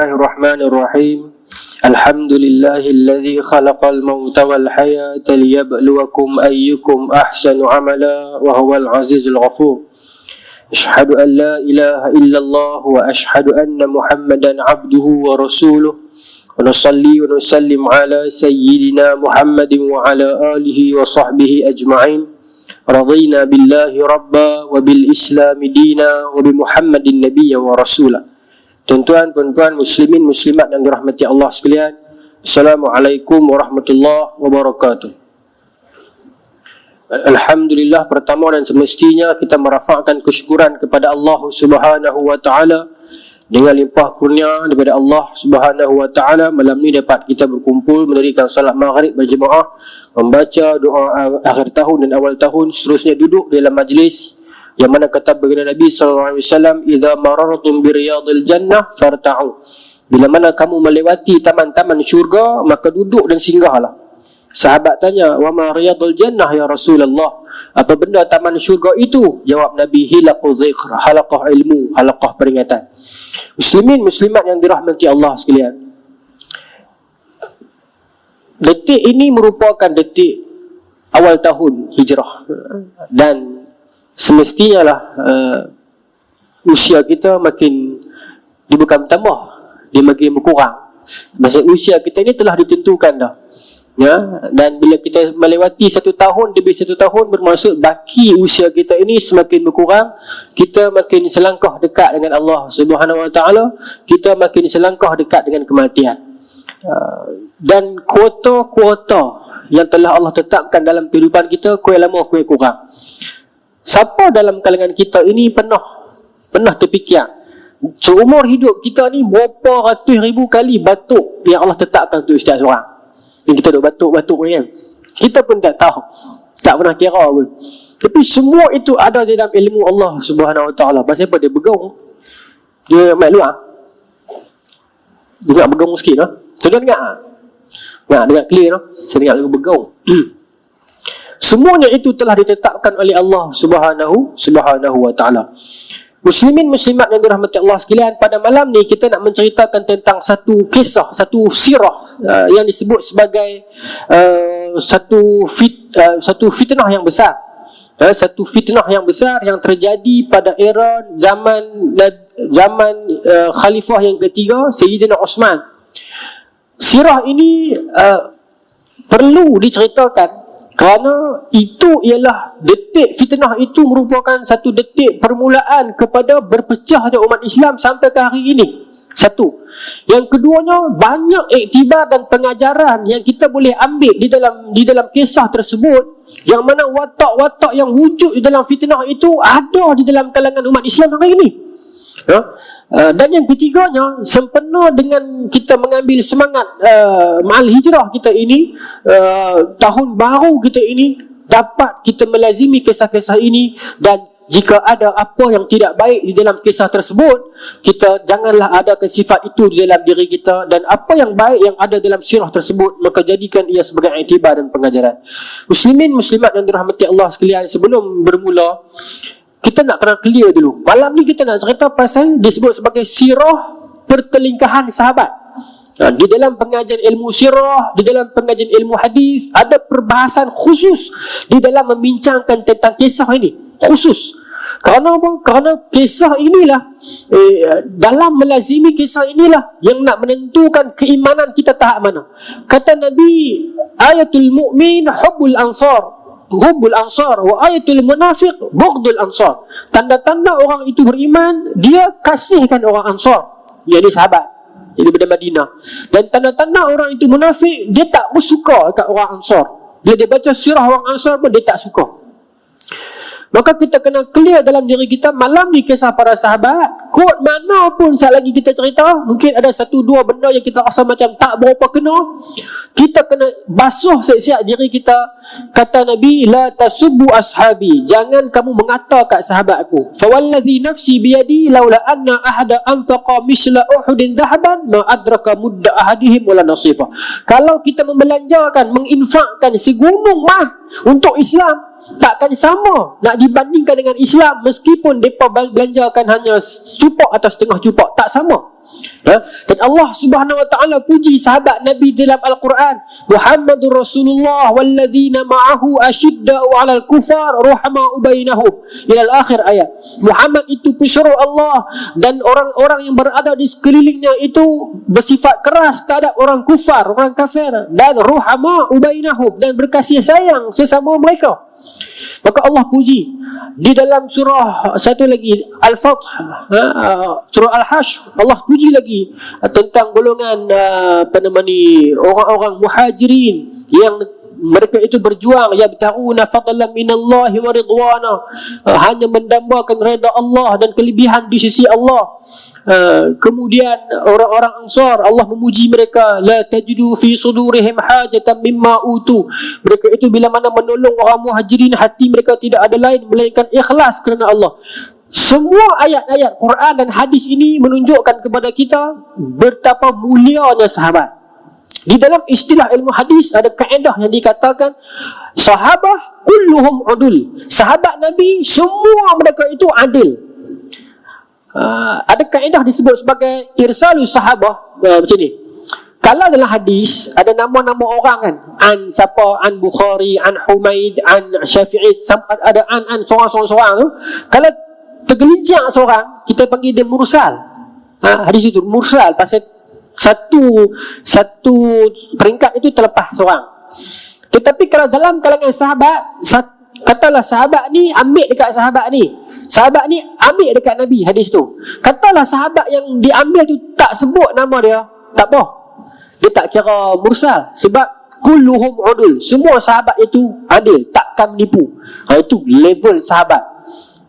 Bismillahirrahmanirrahim. Alhamdulillahilladzi khalaqal mauta wal hayata liyabluwakum ayyukum ahsanu amala wa huwal azizul ghafur. Asyhadu an la ilaha illallah wa asyhadu anna Muhammadan abduhu wa rasuluh. Wa nusalli wa nusallim ala sayyidina Muhammadin wa ala alihi wa sahbihi ajma'in. Radina billahi rabba wa bil islami dina wa bi Muhammadin nabiyya wa rasulah. Tuan-tuan, muslimin, muslimat yang dirahmati Allah sekalian, Assalamualaikum warahmatullahi wabarakatuh. Alhamdulillah, pertama dan semestinya kita merafakkan kesyukuran kepada Allah Subhanahu wa taala dengan limpah kurnia daripada Allah Subhanahu wa taala. Malam ni dapat kita berkumpul mendirikan salat maghrib berjemaah, membaca doa akhir tahun dan awal tahun, seterusnya duduk dalam majlis yang mana kata baginda Nabi SAW, idza marartum bi riyadil jannah farta'u. Bila mana kamu melewati taman-taman syurga, maka duduk dan singgahlah. Sahabat tanya, wa ma riyadul jannah ya Rasulullah? Apa benda taman syurga itu? Jawab Nabi, hilaqu zikr, halaqah ilmu, halaqah peringatan. Muslimin, muslimat yang dirahmati Allah sekalian, detik ini merupakan detik awal tahun hijrah, dan semestinya lah usia kita makin dia bukan bertambah, dia makin berkurang. Maksud usia kita ini telah ditentukan dah, ya. Dan bila kita melewati 1 tahun, lebih 1 tahun, bermaksud baki usia kita ini semakin berkurang. Kita makin selangkah dekat dengan Allah Subhanahu Wa Taala, kita makin selangkah dekat dengan kematian. Dan kuota-kuota yang telah Allah tetapkan dalam kehidupan kita, kuih lama kuih kurang. Siapa dalam kalangan kita ini pernah terfikir seumur hidup kita ni berapa ratus ribu kali batuk yang Allah tetapkan untuk setiap seorang? Yang kita duk batuk-batuk ni kan, kita pun tak tahu, tak pernah kira pun. Tapi semua itu ada dalam ilmu Allah Subhanahu Wa Taala. Pasal apa? Dia bergaung, dia main luar, dia nak bergaung sikit lah. Tuan dengar? Dengar clear lah. Saya dengar lagu bergaung. Semuanya itu telah ditetapkan oleh Allah Subhanahu Wa Taala. Muslimin, muslimat yang dirahmati Allah sekalian, pada malam ni kita nak menceritakan tentang satu kisah, satu sirah yang disebut sebagai satu fitnah yang besar. Satu fitnah yang besar yang terjadi pada era zaman khalifah yang ketiga, Sayyidina Osman. Sirah ini perlu diceritakan kerana itu ialah detik fitnah itu merupakan satu detik permulaan kepada berpecahnya umat Islam sampai ke hari ini. Satu. Yang keduanya, banyak iktibar dan pengajaran yang kita boleh ambil di dalam kisah tersebut, yang mana watak-watak yang wujud di dalam fitnah itu ada di dalam kalangan umat Islam hari ini. Dan yang ketiganya, sempena dengan kita mengambil semangat ma'al hijrah kita ini, tahun baru kita ini, dapat kita melazimi kisah-kisah ini. Dan jika ada apa yang tidak baik di dalam kisah tersebut, kita janganlah adakan sifat itu di dalam diri kita. Dan apa yang baik yang ada dalam sirah tersebut, maka jadikan ia sebagai iktibar dan pengajaran. Muslimin, muslimat yang dirahmati Allah sekalian, sebelum bermula, kita nak kena clear dulu. Malam ni kita nak cerita pasal disebut sebagai sirah pertelingkahan sahabat. Di dalam pengajian ilmu sirah, di dalam pengajian ilmu hadis, ada perbahasan khusus di dalam membincangkan tentang kisah ini. Khusus. Kerana apa? Kerana kisah inilah, dalam melazimi kisah inilah yang nak menentukan keimanan kita tahap mana. Kata Nabi, ayatul mu'min hubbul ansar, hubbul ansar, wa ayatul munafiq bughdul ansar. Tanda-tanda orang itu beriman, dia kasihkan orang Ansar, yakni sahabat daripada Madinah. Dan tanda-tanda orang itu munafik, dia tak bersuka kat orang Ansar. Bila dia baca sirah orang Ansar pun dia tak suka. Maka kita kena clear dalam diri kita, malam ni kisah para sahabat, quote mana pun saat lagi kita cerita, mungkin ada 1-2 benda yang kita rasa macam tak berapa kena, kita kena basuh siap-siap diri kita. Kata Nabi, la tasubbu ashabi, jangan kamu mengata kat sahabatku. Fa wallazi nafsi biyadi laula anna ahada anfaqa misla uhudin dhahaban ma adraka mudda ahadihim wala nasifa. Kalau kita membelanjakan, menginfakkan segunung mah untuk Islam, takkan sama nak dibandingkan dengan Islam, meskipun mereka belanjakan hanya cupak atau setengah cupak, tak sama. Dan Allah Subhanahu wa taala puji sahabat Nabi dalam Al-Quran, Muhammadur Rasulullah walladzina ma'ahu asyidda'u 'alal kufar ruhama'u bainahum, ila akhir ayat. Muhammad itu pesuruh Allah, dan orang-orang yang berada di sekelilingnya itu bersifat keras terhadap orang kufar, orang kafir, dan ruhama'u bainahum, dan berkasih sayang sesama mereka. Maka Allah puji di dalam surah satu lagi, Al-Fath, surah Al-Hashr, Allah puji lagi tentang golongan orang-orang muhajirin yang mereka itu berjuang, yabtaguna fadlan minallahi wa ridwana, hanya mendambakan redha Allah dan kelebihan di sisi Allah. Kemudian orang-orang Ansar, Allah memuji mereka, la tajidu fi sudurihim hajatan mimma utu. Mereka itu bila mana menolong orang muhajirin, hati mereka tidak ada lain melainkan ikhlas kerana Allah. Semua ayat-ayat Quran dan hadis ini menunjukkan kepada kita betapa mulianya sahabat. Di dalam istilah ilmu hadis ada kaedah yang dikatakan sahabah kulluhum udul. Sahabat Nabi semua mereka itu adil. Ada kaedah disebut sebagai irsalus sahabah, macam ni. Kalau dalam hadis ada nama-nama orang kan, an siapa, an Bukhari, an Humaid, an Syafi'i, ada an seorang-seorang tu, kalau tergelincir seorang, kita panggil dia mursal. Hadis itu mursal, pasal satu peringkat itu terlepas seorang. Tetapi kalau dalam kalangan sahabat, katalah sahabat ni ambil dekat sahabat ni, sahabat ni ambil dekat Nabi hadis tu. Katalah sahabat yang diambil tu tak sebut nama dia, tak apa, dia tak kira mursal, sebab kulluhum udul, semua sahabat itu adil, takkan menipu. Itu level sahabat,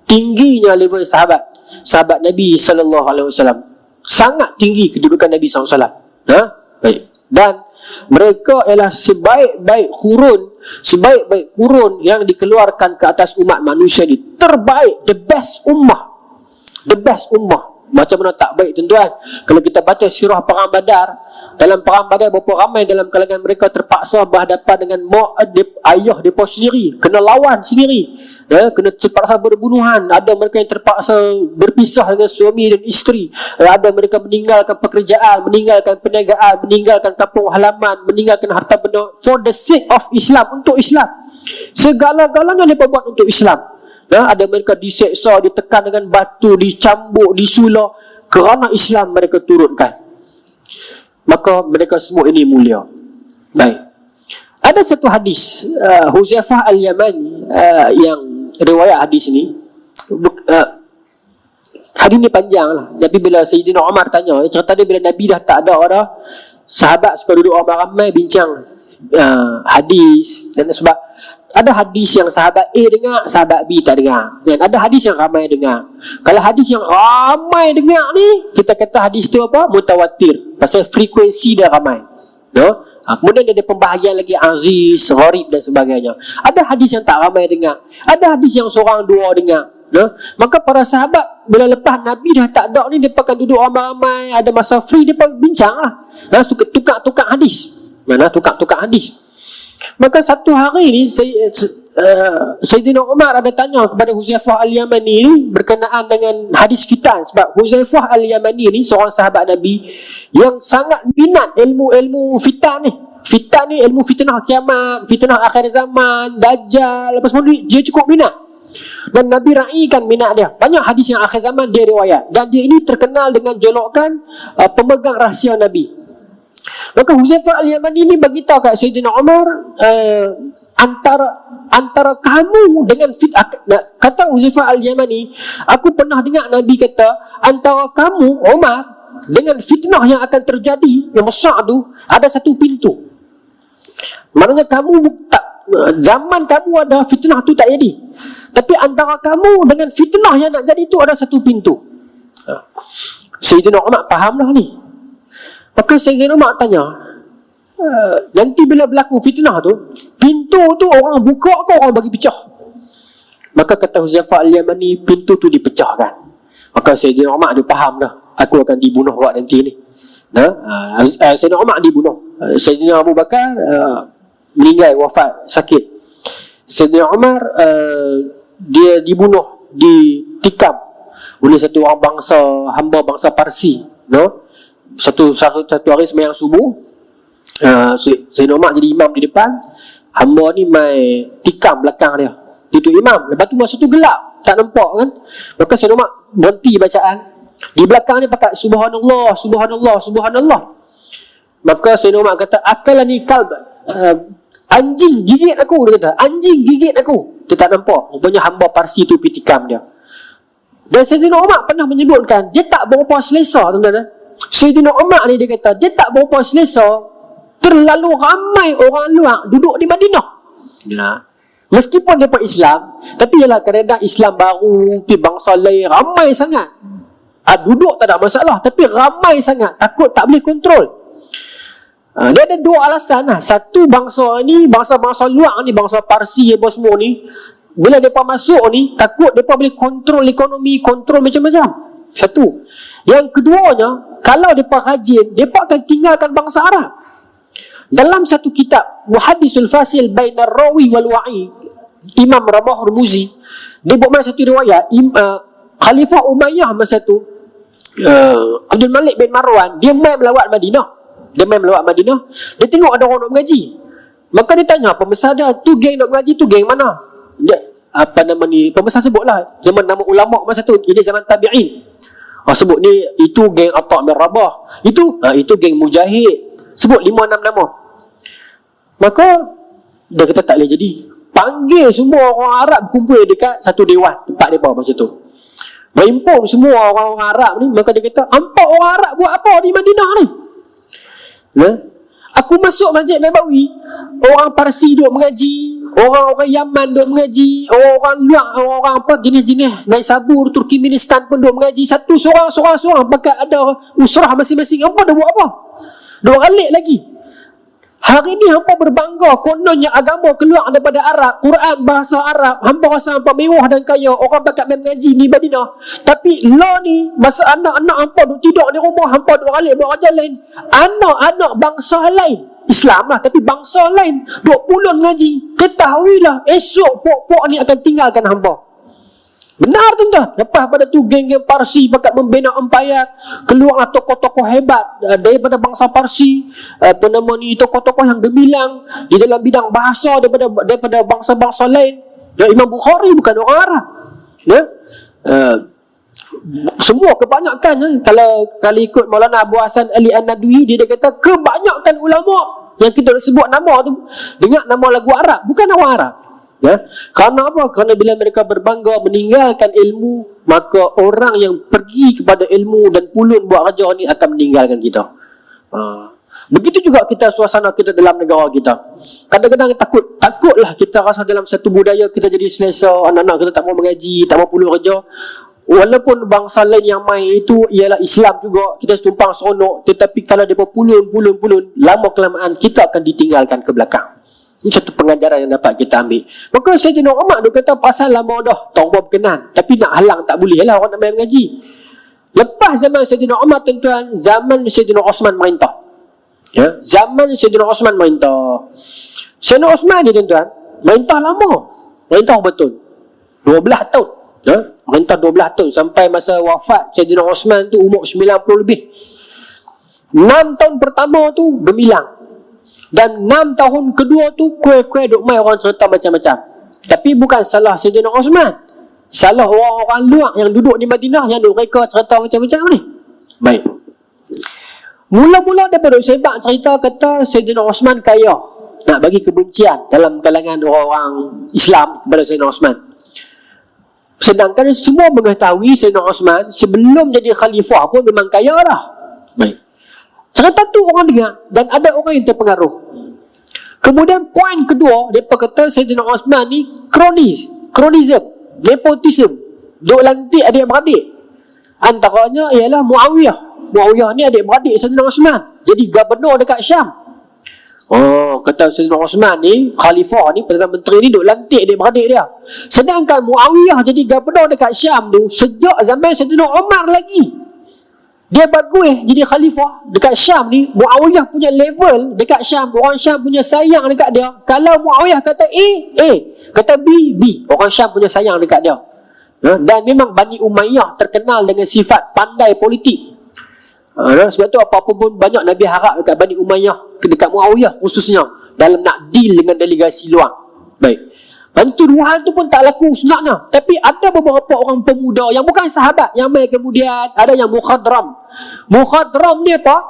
tingginya level sahabat Nabi SAW. Sangat tinggi kedudukan Nabi SAW. Baik. Dan mereka ialah sebaik-baik kurun yang dikeluarkan ke atas umat manusia ni. Terbaik, the best ummah. Macam mana tak baik tuan-tuan? Kalau kita baca sirah Perang Badar, dalam Perang Badar berapa ramai dalam kalangan mereka terpaksa berhadapan dengan ayah mereka sendiri, kena lawan sendiri, kena terpaksa berbunuhan. Ada mereka yang terpaksa berpisah dengan suami dan isteri, ada mereka meninggalkan pekerjaan, meninggalkan perniagaan, meninggalkan kampung halaman, meninggalkan harta benda for the sake of Islam, untuk Islam. Segala-galanya mereka buat untuk Islam. Ada mereka diseksa, ditekan dengan batu, dicambuk, disula, kerana Islam mereka turunkan. Maka mereka semua ini mulia. Baik. Ada satu hadis Huzaifah Al-Yamani yang riwayat hadis ni. Hadis ni panjang lah. Tapi bila Sayyidina Umar tanya, cerita dia bila Nabi dah tak ada orang, sahabat suka duduk ramai-ramai bincang hadis. Dan sebab ada hadis yang sahabat A dengar, sahabat B tak dengar. Dan ada hadis yang ramai dengar. Kalau hadis yang ramai dengar ni, kita kata hadis tu apa? Mutawatir. Pasal frekuensi dia ramai. Kemudian dia ada pembahagian lagi aziz, gharib dan sebagainya. Ada hadis yang tak ramai dengar. Ada hadis yang seorang dua dengar. Maka para sahabat bila lepas Nabi dah tak ada ni, mereka akan duduk ramai-ramai, ada masa free, mereka bincang lah. Tukar-tukar hadis. Tukar-tukar hadis. Maka satu hari ni Sayyidina Umar ada tanya kepada Huzaifah Al-Yamani ni berkenaan dengan hadis fitan. Sebab Huzaifah Al-Yamani ni seorang sahabat Nabi yang sangat minat ilmu-ilmu fitan ni. Fitan ni ilmu fitnah kiamat, fitnah akhir zaman, Dajjal, apa semua ni, dia cukup minat. Dan Nabi raikan minat dia. Banyak hadis yang akhir zaman dia riwayat. Dan dia ini terkenal dengan jolokan pemegang rahsia Nabi. Maka Huzaifah Al-Yamani ni beritahu kat Sayyidina Umar, antara kamu dengan fitnah, kata Huzaifah Al-Yamani, aku pernah dengar Nabi kata, antara kamu Umar dengan fitnah yang akan terjadi yang besar tu, ada satu pintu. Maknanya kamu tak, zaman kamu ada fitnah tu tak jadi, tapi antara kamu dengan fitnah yang nak jadi tu ada satu pintu. Sayyidina Umar fahamlah ni. Maka Sayyidina Umar tanya, nanti bila berlaku fitnah tu, pintu tu orang buka ke orang bagi pecah? Maka kata Huzaifah Al-Yamani, pintu tu dipecahkan. Maka Sayyidina Umar dia faham dah, aku akan dibunuh buat nanti ni. Sayyidina Umar dibunuh. Sayyidina Abu Bakar meninggal, wafat, sakit. Sayyidina Umar dia dibunuh, ditikam oleh satu orang bangsa, hamba bangsa Parsi. Satu hari sembahyang subuh, Sayyidina Umar jadi imam di depan, hamba ni mai tikam belakang dia. Itu imam. Lepas tu masa tu gelap, tak nampak kan. Maka Sayyidina Umar berhenti bacaan. Di belakang ni pakai subhanallah, subhanallah, subhanallah. Maka Sayyidina Umar kata, akalani kalb, anjing gigit aku. Dia kata, anjing gigit aku. Dia tak nampak. Rupanya hamba Parsi tu pitikam dia. Dan Sayyidina Umar pernah menyebutkan, dia tak berapa selesa, tuan-tuan. Sayyidina Umar ni dia kata, dia tak berapa selesa, terlalu ramai orang luar duduk di Madinah. Ya. Meskipun dia Islam, tapi ialah kadang-kadang Islam baru, pergi bangsa lain, ramai sangat. Duduk tak ada masalah, tapi ramai sangat, takut tak boleh kontrol. Dia ada dua alasan lah. Satu, bangsa ni, bangsa-bangsa luar ni, bangsa Parsi apa semua ni, bila mereka masuk ni, takut mereka boleh kontrol ekonomi, kontrol macam-macam. Satu. Yang keduanya, kalau mereka rajin, mereka akan tinggalkan bangsa Arab. Dalam satu kitab, Muhaddisul Fasil Bainar Rawi wal Wa'i, Imam Ramah Hormuzi, dia buat satu riwayat, Khalifah Umayyah masa tu, Abdul Malik bin Marwan, dia main melawat Madinah. Dia tengok ada orang nak mengaji. Maka dia tanya pembesar dia, tu geng nak mengaji, tu geng mana? Dia, apa nama ni, pembesar sebutlah zaman nama ulama masa tu, ini zaman tabi'in. Sebut ni, itu geng Atta' bin Rabah, itu geng Mujahid, sebut 5-6 nama. Maka dia kata tak boleh jadi, panggil semua orang Arab kumpul dekat satu dewan tempat mereka masa tu, berimpun semua orang-orang Arab ni. Maka dia kata, hampa orang Arab buat apa di Madinah ni? Aku masuk Masjid Nabawi, orang Parsi duduk mengaji, orang-orang Yaman duduk mengaji, orang-orang luar, orang-orang apa jenis-jenis Naisabur, Turkmenistan pun duduk mengaji. Satu seorang pakai ada usrah masing-masing. Hampa dah buat apa? Dua alik lagi. Hari ni hampa berbangga, kononnya agama keluar daripada Arab, Quran bahasa Arab, hampa rasa hampa mewah dan kaya, orang pakat main mengaji di Madinah. Tapi lah ni, masa anak-anak hampa duduk tidur di rumah, hampa duduk alik buat kerja lain. Anak-anak bangsa lain, Islam lah, tapi bangsa lain duduk pulun mengaji. Ketahuilah, esok pok-pok ni akan tinggalkan hampa. Benar tuan-tuan. Lepas pada tu geng-geng Parsi pakat membina empayar, keluarlah tokoh-tokoh hebat daripada bangsa Parsi, tokoh-tokoh yang gemilang di dalam bidang bahasa daripada bangsa-bangsa lain. Imam Bukhari bukan orang Arab. Semua kebanyakan, kalau ikut Maulana Abu Hasan Ali An-Nadwi, dia kata kebanyakan ulama yang kita sebut nama tu dengar nama lagu Arab, bukan orang Arab. Kerana apa? Kerana bila mereka berbangga meninggalkan ilmu, maka orang yang pergi kepada ilmu dan pulun buat kerja ni akan meninggalkan kita. Begitu juga kita, suasana kita dalam negara kita. Kadang-kadang takutlah kita rasa dalam satu budaya kita jadi selesa, anak-anak kita tak mau mengaji, tak mau pulun kerja. Walaupun bangsa lain yang main itu ialah Islam juga, kita tumpang seronok, tetapi kalau dia pulun, lama kelamaan kita akan ditinggalkan ke belakang. Ini satu pengajaran yang dapat kita ambil. Maka Sayyidina Umar dia kata, pasal lama dah taubat berkenan, tapi nak halang tak boleh lah orang nak main mengaji. Lepas zaman Sayyidina Umar, tuan-tuan, zaman Sayyidina Osman merintah. Zaman Sayyidina Osman merintah. Sayyidina Osman ni tuan-tuan, merintah lama, merintah betul 12 tahun. Merintah 12 tahun sampai masa wafat Sayyidina Osman tu umur 90 lebih. 6 tahun pertama tu gemilang, dan 6 tahun kedua tu kuih-kuih duk mai orang cerita macam-macam. Tapi bukan salah Sayyidina Osman, salah orang-orang luar yang duduk di Madinah yang duk reka cerita macam-macam ni. Baik. Mula-mula daripada sebab cerita kata Sayyidina Osman kaya, nak bagi kebencian dalam kalangan orang-orang Islam kepada Sayyidina Osman. Sedangkan semua mengetahui Sayyidina Osman sebelum jadi khalifah pun memang kaya dah. Baik. Cerita tu orang dengar dan ada orang yang terpengaruh. Kemudian poin kedua, mereka kata Sayyidina Osman ni kronism, nepotism, duk lantik adik-beradik. Antaranya ialah Muawiyah ni adik-beradik Sayyidina Osman, jadi gubernur dekat Syam. Kata Sayyidina Osman ni, khalifah ni, Perdana Menteri ni duk lantik adik-beradik dia. Sedangkan Muawiyah jadi gubernur dekat Syam tu sejak zaman Sayyidina Umar lagi. Dia bagus jadi khalifah dekat Syam ni. Muawiyah punya level dekat Syam, orang Syam punya sayang dekat dia. Kalau Muawiyah kata A, kata B, orang Syam punya sayang dekat dia. Dan memang Bani Umayyah terkenal dengan sifat pandai politik. Sebab tu apa-apa pun banyak Nabi harap dekat Bani Umayyah, dekat Muawiyah khususnya, dalam nak deal dengan delegasi luar. Baik, bantuan tu pun tak laku sebenarnya. Tapi ada beberapa orang pemuda yang bukan sahabat, yang mai kemudian, ada yang mukhadram. Mukhadram ni apa?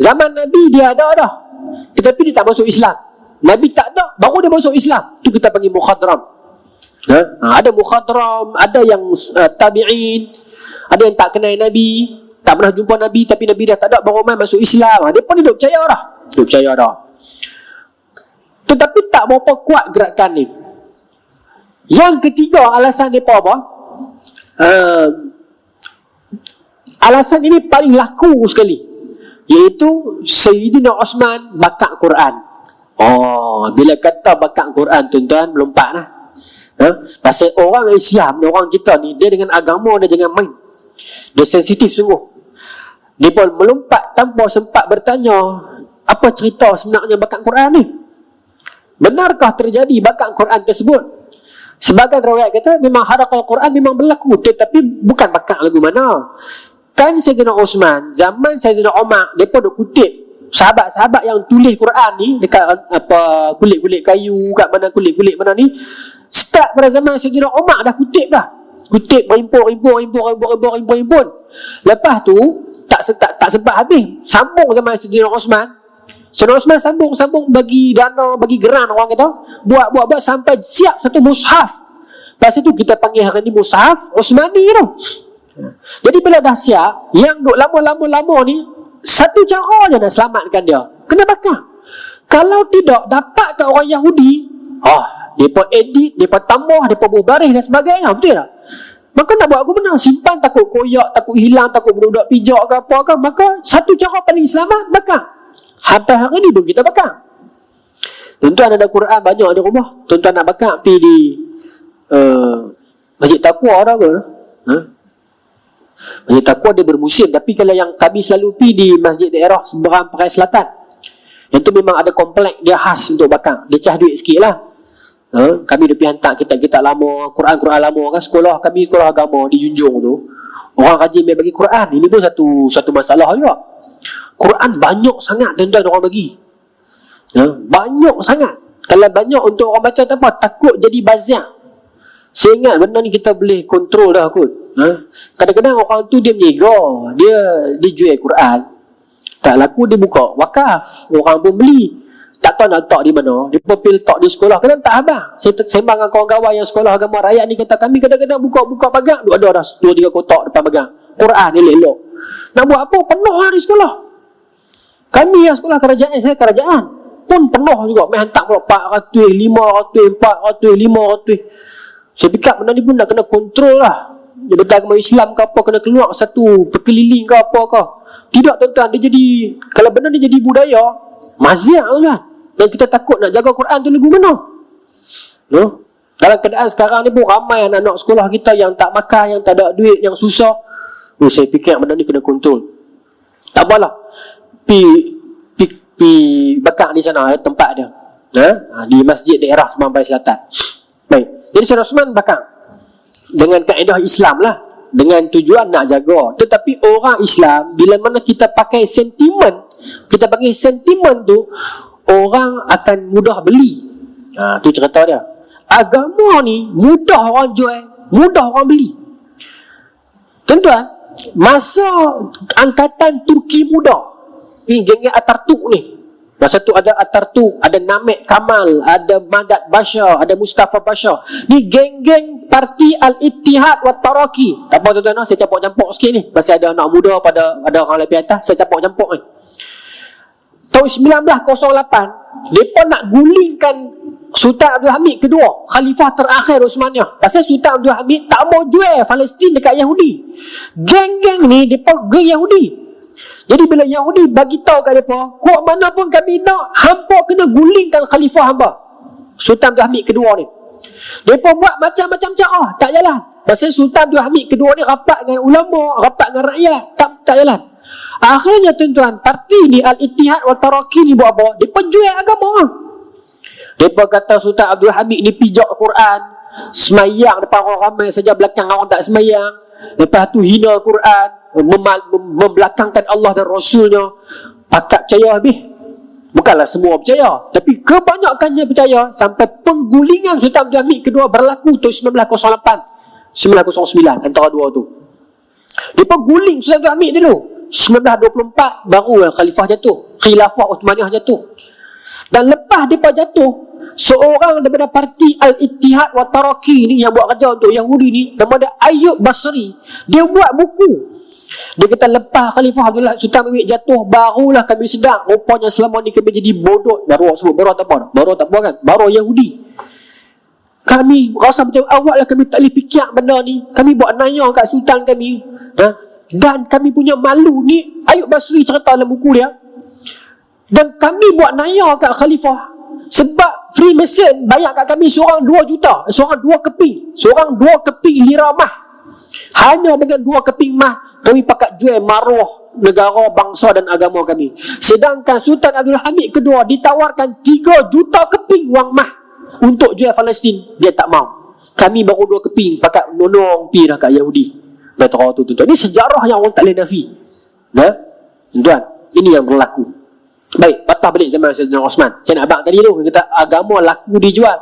Zaman Nabi dia ada dah, tetapi dia tak masuk Islam. Nabi tak ada, baru dia masuk Islam. Tu kita panggil mukhadram. Ada mukhadram, ada yang tabi'in, ada yang tak kenal Nabi, tak pernah jumpa Nabi, tapi Nabi dah tak ada, baru mai masuk Islam. Dia pun dia percaya dah. Dia percaya dah. Tetapi tak berapa kuat gerakan ni. Yang ketiga, alasan dia apa? Alasan ini paling laku sekali, iaitu Sayyidina Osman bakat Quran. Bila kata bakat Quran, tuan-tuan, melompat lah. Pasal orang Islam, orang kita ni, dia dengan agama dia jangan main. Dia sensitif sungguh. Dia pun melompat tanpa sempat bertanya, apa cerita sebenarnya bakat Quran ni? Benarkah terjadi bakat Quran tersebut? Sebagai riwayat kata, memang harakal Quran memang berlaku, tetapi bukan bakat lagu mana. Kan Sayyidina Osman, zaman Sayyidina Umar, mereka duk kutip sahabat-sahabat yang tulis Quran ni dekat apa kulit-kulit kayu, kat mana kulit-kulit mana ni. Start pada zaman Sayyidina Umar dah kutip dah. Kutip berimpun. Lepas tu tak sempat habis, sambung zaman Sayyidina Osman. Sayyidina Osman sambung bagi dana, bagi geran, orang kata, buat sampai siap satu mushaf. Lepas tu kita panggil hari ni mushaf Osmani tu. Jadi bila dah siap, yang duk lama-lama ni, satu cara je nak selamatkan dia, kena bakar. Kalau tidak, dapat kat orang Yahudi, mereka edit, mereka tambah, mereka berbaris dan sebagainya, betul tak? Maka nak buat guna, simpan, takut koyak, takut hilang, takut budak-budak pijak ke apa ke. Maka satu cara paling selamat, bakar. Sampai hari ni pun kita bakar. Tuan-tuan ada Quran banyak di rumah, tuan-tuan nak bakar, pergi di Masjid Taqwa dah ke? Masjid Taqwa dia bermusim. Tapi kalau yang kami selalu pergi di Masjid Daerah Seberang Perai Selatan, yang tu memang ada komplek dia khas untuk bakar. Dia cah duit sikit lah. Kami dah pergi hantar kitab-kitab lama, Quran-Quran lama kan. Sekolah kami, sekolah agama di Junjung tu, orang rajin bagi Quran. Ini pun satu masalah juga. Quran banyak sangat tuan-tuan orang bagi. Banyak sangat. Kalau banyak untuk orang baca tak apa, takut jadi bazar. Saya ingat benda ni kita boleh kontrol dah kot. Kadang-kadang orang tu dia meniaga, dia jual Quran, tak laku dia buka wakaf, orang pun beli, tak tahu nak letak di mana. Dia pun letak di sekolah, kadang tak habang. Saya sembang dengan kawan-kawan yang sekolah agama rakyat ni, kata kami kadang-kadang buka pagar, ada dah 2-3 kotak depan pagar Quran ni elok. Nak buat apa? Penuh lah di sekolah. Kami yang sekolah kerajaan, saya kerajaan pun penuh juga. Main hantar pula 400, 500, 400, 500. Saya fikir benda ni pun nak kena kontrol lah. Jabatan Agama Islam ke apa, kena keluar satu perkeliling ke apa ke. Tidak tuan-tuan, dia jadi, kalau benda ni jadi budaya, maziak tuan-tuan. Dan kita takut nak jaga Quran tu lagu mana. Dalam keadaan sekarang ni pun ramai anak-anak sekolah kita yang tak makan, yang tak ada duit, yang susah. Saya fikir benda ni kena kontrol. Tak apalah, pi bakar di sana, tempat dia, di Masjid Daerah Seberang Perai Selatan. Baik, jadi Sayyidina Osman bakar dengan kaedah Islam lah, dengan tujuan nak jaga. Tetapi orang Islam, bila mana kita pakai sentimen, kita panggil sentimen tu, orang akan mudah beli. Tu cerita dia. Agama ni mudah orang jual, mudah orang beli. Tuan-tuan, masa angkatan Turki muda ni, geng-geng Atatürk ni, masa tu ada Atatürk, ada Namek Kamal, ada Madat Bashar, ada Mustafa Bashar. Ni geng-geng parti Al-Ittihad wa Taraqi. Tak apa tuan-tuan, saya campur-campur sikit ni. Pasal ada anak muda, ada orang lebih atas, saya campur-campur ni. Tahun 1908, mereka nak gulingkan Sultan Abdul Hamid kedua, khalifah terakhir Osmaniyah. Pasal Sultan Abdul Hamid tak mau jual Palestin dekat Yahudi. Geng-geng ni, mereka geng Yahudi. Jadi bila Yahudi bagi tahu kat mereka, kuat mana pun kami nak, hampa kena gulingkan khalifah hamba, Sultan Abdul Hamid kedua ni. Mereka buat macam-macam cara, tak jalan. Pasal Sultan Abdul Hamid kedua ni rapat dengan ulama, rapat dengan rakyat, tak jalan. Akhirnya tuan-tuan, parti ni Al-Ittihad wa Taraqi ni buat apa? Dia penjual agama. Mereka kata Sultan Abdul Hamid ni pijak Quran, semayang depan orang ramai saja, belakang orang tak semayang. Lepas tu hina Quran. membelakangkan Allah dan Rasulnya, pakat percaya habis. Bukanlah semua percaya, tapi kebanyakannya percaya, sampai penggulingan Sultan Abdul Hamid kedua berlaku tu 1908 1909, antara dua tu. Dia guling Sultan Abdul Hamid dulu. 1924 baru khalifah jatuh, khilafah Uthmaniyah jatuh. Dan lepas dia jatuh, seorang daripada parti Al-Ittihad wa Taraqi ni yang buat kerja untuk Yahudi ni, nama dia Ayyub Basri, dia buat buku. Dia kata lepas Khalifah Abdullah Sultan Hamid jatuh, barulah kami sedar rupanya selama ni kami jadi bodoh. Baru sebut baru tak apa, baru tak apa kan, baru Yahudi. Kami rasa betul awal lah kami tak boleh fikir benda ni, kami buat naya kat Sultan kami, dan kami punya malu ni. Ayyub Basri cerita dalam buku dia, dan kami buat naya kat Khalifah sebab Freemason bayar kat kami seorang 2 juta, seorang 2 keping, seorang 2 keping lira mah. Hanya dengan 2 keping mah kami pakat jual maruah negara, bangsa dan agama kami. Sedangkan Sultan Abdul Hamid kedua ditawarkan 3 juta keping wang mah untuk jual Palestin, dia tak mau. Kami baru 2 keping pakat nonong pi dah kat Yahudi. Betul tu tuan. Ini sejarah yang orang tak boleh nafi. Tuan, ini yang berlaku. Baik, patah balik zaman Sayyidina Osman. Saya nak abang tadi tu, kata agama laku dijual.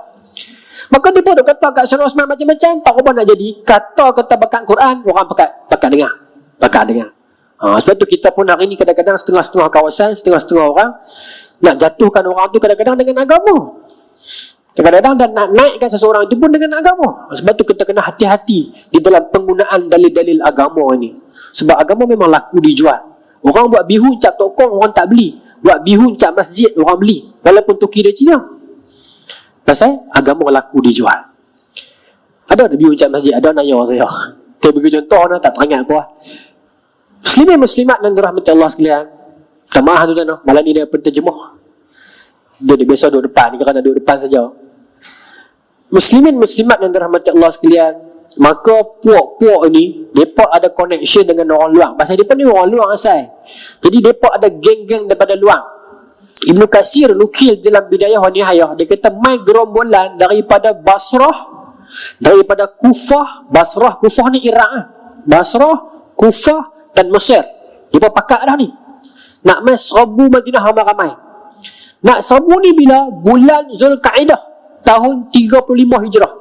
Maka dia pun kata kat Sayyidina Osman macam-macam, tak apa nak jadi. Kata bakat Quran, orang pakat dengar. Sebab tu kita pun hari ni kadang-kadang setengah-setengah kawasan, setengah-setengah orang nak jatuhkan orang tu kadang-kadang dengan agama. Kadang-kadang dan nak naikkan seseorang itu pun dengan agama. Sebab tu kita kena hati-hati di dalam penggunaan dalil-dalil agama ini. Sebab agama memang laku dijual. Orang buat bihun cap tokong, orang tak beli. Buat bihun cap masjid, orang beli. Walaupun toki dia Cina. Pasal agama laku dijual. Ada bihun cap masjid, ada naya saya. Saya bagi contoh, tak teringat apa. Muslimin muslimat dan dirahmati Allah sekalian. Maaf tuan-tuan, malam ni dia penterjemah. Dia biasa duduk depan, ni kerana duduk depan saja. Muslimin muslimat yang dirahmati Allah sekalian, maka puak-puak ni mereka ada connection dengan orang luar. Pasal mereka ni orang luar asal. Jadi mereka ada geng-geng daripada luar. Ibnu Katsir nukil dalam Bidayah wa Nihayah, dia kata mai gerombolan daripada Basrah, daripada Kufah. Kufah ni Iraq. Basrah, Kufah dan Mesir. Mereka pakat dah ni nak mai serbu Madinah ramai-ramai. Nak serbu ni bila? Bulan Zulkaidah tahun 35 Hijrah.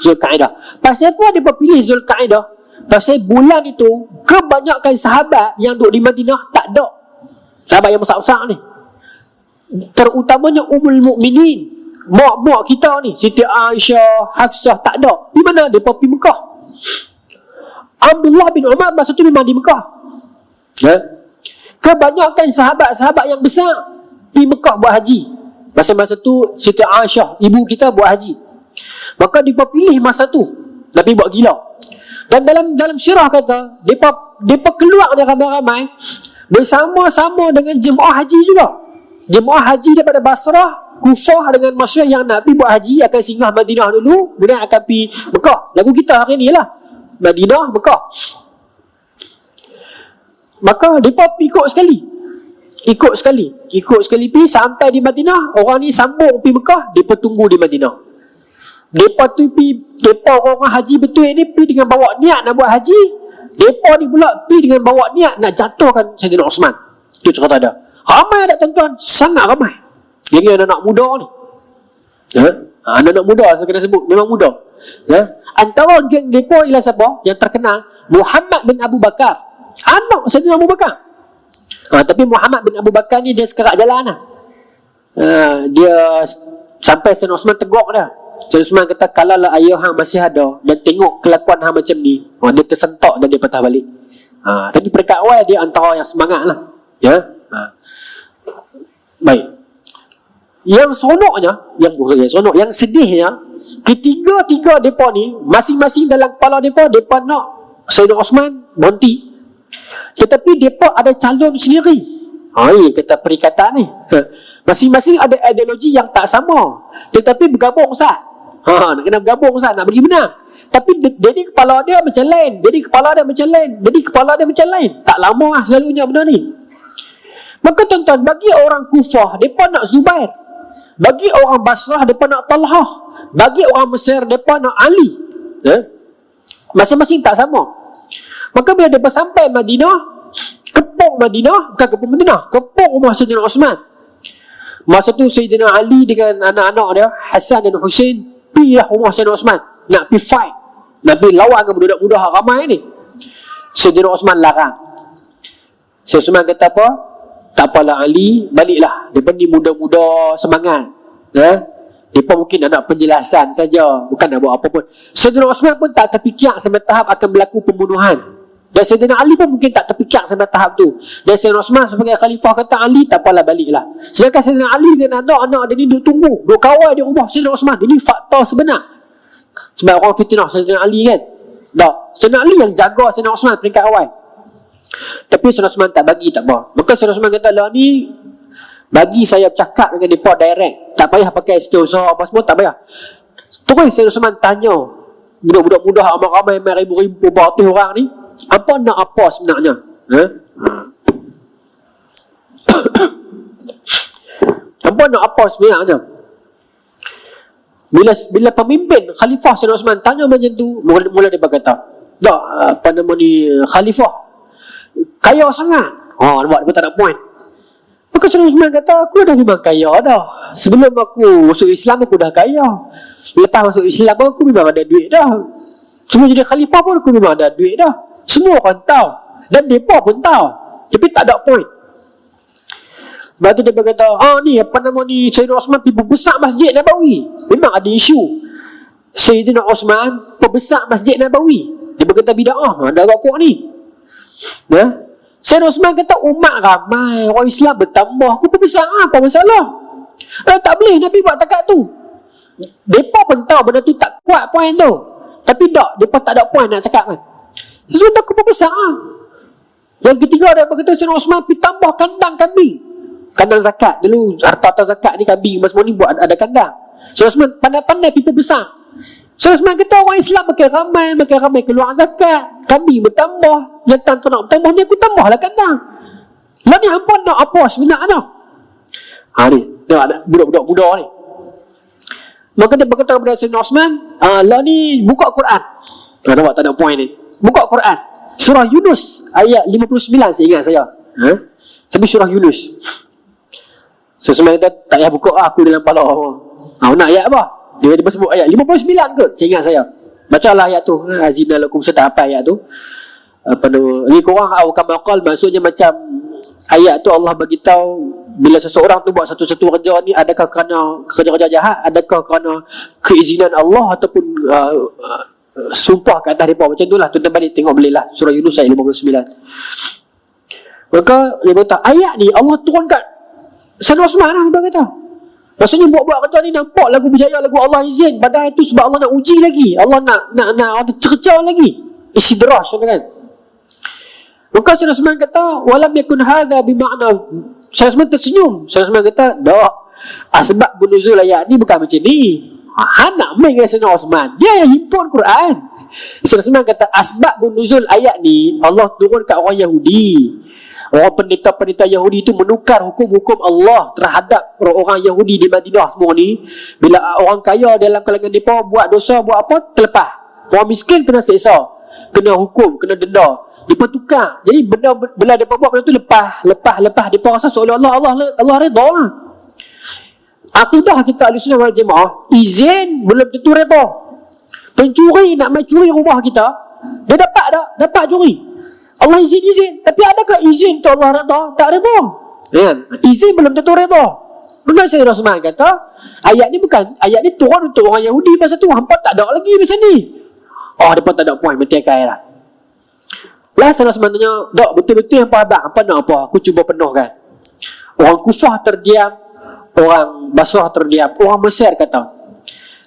Zulkaidah. Pasal apa dia pilih Zulkaidah? Pasal bulan itu kebanyakan sahabat yang duduk di Madinah tak ada. Sahabat yang besar-besar ni, terutamanya Ummul Mukminin, mak-mak kita ni, Siti Aisyah, Hafsah, tak ada. Di mana? Dia pergi Mekah. Abdullah bin Umar masa tu memang di Mekah. Kebanyakan sahabat-sahabat yang besar pergi Mekah buat haji. Masa tu Siti Aisyah, ibu kita, buat haji. Maka dia pilih masa tu Nabi buat gila. Dan dalam syirah kata dia keluar dari ramai-ramai bersama-sama dengan jemaah haji juga. Jemaah haji daripada Basrah, Kufah dengan Mesir yang Nabi buat haji akan singgah Madinah dulu, kemudian akan pergi Mekah. Lagu kita hari ni lah Madinah, Mekah. Maka mereka ikut sekali pergi sampai di Madinah. Orang ni sambung pergi Mekah, mereka tunggu di Madinah. Mereka orang haji betul ni pergi dengan bawa niat nak buat haji. Mereka ni pula pergi dengan bawa niat nak jatuhkan Sayyidina Osman. Itu cerita dia. Ramai tak tuan-tuan? Sangat ramai. Dia anak-anak muda ni. Anak-anak muda saya kena sebut, memang muda. Antara geng mereka ialah siapa? Yang terkenal Muhammad bin Abu Bakar, anak Sayyidina Abu Bakar. Tapi Muhammad bin Abu Bakar ni dia sekerak jalan lah. Dia sampai Sayyidina Osman tegur dia. Sayyidina Osman kata, kalau lah ayah hang masih ada dan tengok kelakuan hang macam ni, dia tersentak dan dia patah balik. Tapi peringkat awal dia antara yang semangat lah. Baik. Yang seronoknya, yang sedihnya, ketiga-tiga mereka ni, masing-masing dalam kepala mereka nak Sayyidina Osman berhenti. Tetapi mereka ada calon sendiri. Ini kata perikatan ni. Masing-masing ada ideologi yang tak sama, tetapi bergabung Ustaz. Nak kena bergabung Ustaz, nak bagi menang. Tapi jadi kepala dia macam lain, jadi kepala dia macam lain. Tak lama lah selalunya benda ni. Maka tuan-tuan, bagi orang Kufah, mereka nak Zubair. Bagi orang Basrah, mereka nak Talhah. Bagi orang Mesir, mereka nak Ali. Masing-masing tak sama. Maka bila mereka sampai Madinah, kepung Madinah, bukan kepung Madinah, kepung rumah Sayyidina Osman. Masa tu Sayyidina Ali dengan anak-anak dia, Hasan dan Hussein, pergilah rumah Sayyidina Osman, nak pergi fight, nak pergi lawan dengan budak-budak ramai ni. Sayyidina Osman larang. Sayyidina Osman kata apa? Tak apalah Ali, baliklah. Mereka ni muda-muda semangat. Mereka mungkin nak penjelasan saja, bukan nak buat apa pun. Sayyidina Osman pun tak terfikir sampai tahap akan berlaku pembunuhan. Dan Sayyidina Ali pun mungkin tak terfikir sampai tahap tu. Dan Sayyidina Osman sebagai khalifah kata, Ali tak apalah, baliklah. Sedangkan Sayyidina Ali dengan anak-anak dia ni duduk tunggu, duduk kawal di rumah Sayyidina Osman. Ini fakta sebenar. Sebab orang fitnah Sayyidina Ali kan. Tak, Sayyidina Ali yang jaga Sayyidina Osman peringkat awal. Tapi Sayyidina Osman tak bagi, tak apa. Maka Sayyidina Osman kata, lah ni bagi saya bercakap dengan mereka direct, tak payah pakai setiausaha apa semua, tak payah. Terus Sayyidina Osman tanya budak-budak muda ramai-ramai, ribu-ribu, beratus orang ni, apa nak apa sebenarnya? Apa nak apa sebenarnya? Bila pemimpin Khalifah Sayyidina Osman tanya macam tu, mula dia berkata, tak, apa nama ni, Khalifah kaya sangat. Nampak dia tak ada point. Maka Sayyidina Osman kata, aku dah memang kaya dah. Sebelum aku masuk Islam, aku dah kaya. Lepas masuk Islam, aku memang ada duit dah. Sebelum jadi Khalifah pun, aku memang ada duit dah. Semua orang tahu. Dan mereka pun tahu. Tapi tak ada point. Lepas tu dia berkata, ni apa nama ni, Sayyidina Osman pergi perbesar Masjid Nabawi. Memang ada isu Sayyidina Osman perbesar Masjid Nabawi. Dia berkata bida'ah, ada rokok ni. Sayyidina Osman kata, umat ramai, orang Islam bertambah, aku perbesar, apa masalah? Tak boleh Nabi buat takat tu. Mereka pun tahu benda tu tak kuat point tu. Tapi tak, mereka tak ada point nak cakap kan. Sesuatu aku perbesar. Yang ketiga dia berkata, Sayyidina Osman pergi tambah kandang kambing. Kandang zakat. Dulu harta-harta zakat ni kambing, semua ni buat ada kandang. Sayyidina Osman pandai-pandai pergi perbesar. Sayyidina Osman kata, orang Islam makin ramai keluar zakat, kambing bertambah, jantan tu nak bertambah, ni aku tambahlah kandang. Lah ni hampa nak apa sebenarnya? Ni tengok ada budak-budak muda ni. Maka dia berkata kepada Sayyidina Osman, lah ni buka Quran. Nampak tak ada point ni. Buka Quran, surah Yunus ayat 59, saya ingat saya. Sampai surah Yunus. Sesemai kata, tak payah buka aku dalam kepala. Nak ayat apa? Dia tiba sebut ayat 59 ke? Saya ingat saya. Bacalah ayat tu. Azina lakum, saya tak apa ayat tu. Apa nama? Ni korang awal maksudnya macam ayat tu Allah bagi tahu bila seseorang tu buat satu-satu kerja ni, adakah kerana kerja-kerja jahat, adakah kerana keizinan Allah ataupun sumpah ke atas mereka. Macam tu lah. Tuan-tuan balik tengok balik lah surah Yunus ayat 59. Maka dia berkata, ayat ni Allah turun kat Sayyidina Osman lah, dia kata. Maksudnya buat-buat kerja ni nampak lagu berjaya, lagu Allah izin. Padahal itu sebab Allah nak uji lagi. Allah nak ada cerca lagi. Istidraj kan. Maka Sayyidina Osman kata, walam yakun hadha bimakna. Sayyidina Osman tersenyum. Sayyidina Osman kata, tak, asbab bunuzul ayat ni bukan macam ni. Nak main dengan Sayyidina Osman, dia yang himpun Quran. Sayyidina Osman kata, asbab bunuzul ayat ni Allah turun kat orang Yahudi. Orang pendeta-pendeta Yahudi itu menukar hukum-hukum Allah terhadap orang Yahudi di Madinah semua ni. Bila orang kaya dalam kalangan mereka buat dosa, buat apa, terlepas. Orang miskin kena seksa, kena hukum, kena denda. Mereka tukar. Jadi benda bila mereka buat benda tu lepas. Mereka rasa seolah-olah Allah redha. Akidah kita Ahlussunnah wal Jamaah, izin belum tentu redha. Pencuri nak main curi rumah kita, dia dapat tak? Dapat curi. Allah izin. Tapi adakah izin tu Allah redha? Tak redha. Izin belum tentu redha. Maka Sayyidina Osman kata, ayat ni turun untuk orang Yahudi masa tu. Hampa tak ada lagi macam ni. Mereka tak ada point, mati akai lah. Sayyidina Osman tanya, tak, betul-betul hampa abang, hampa nak apa? Aku cuba penuhkan. Orang Kufah terdiam, orang Basrah terdiam, orang Mesir kata,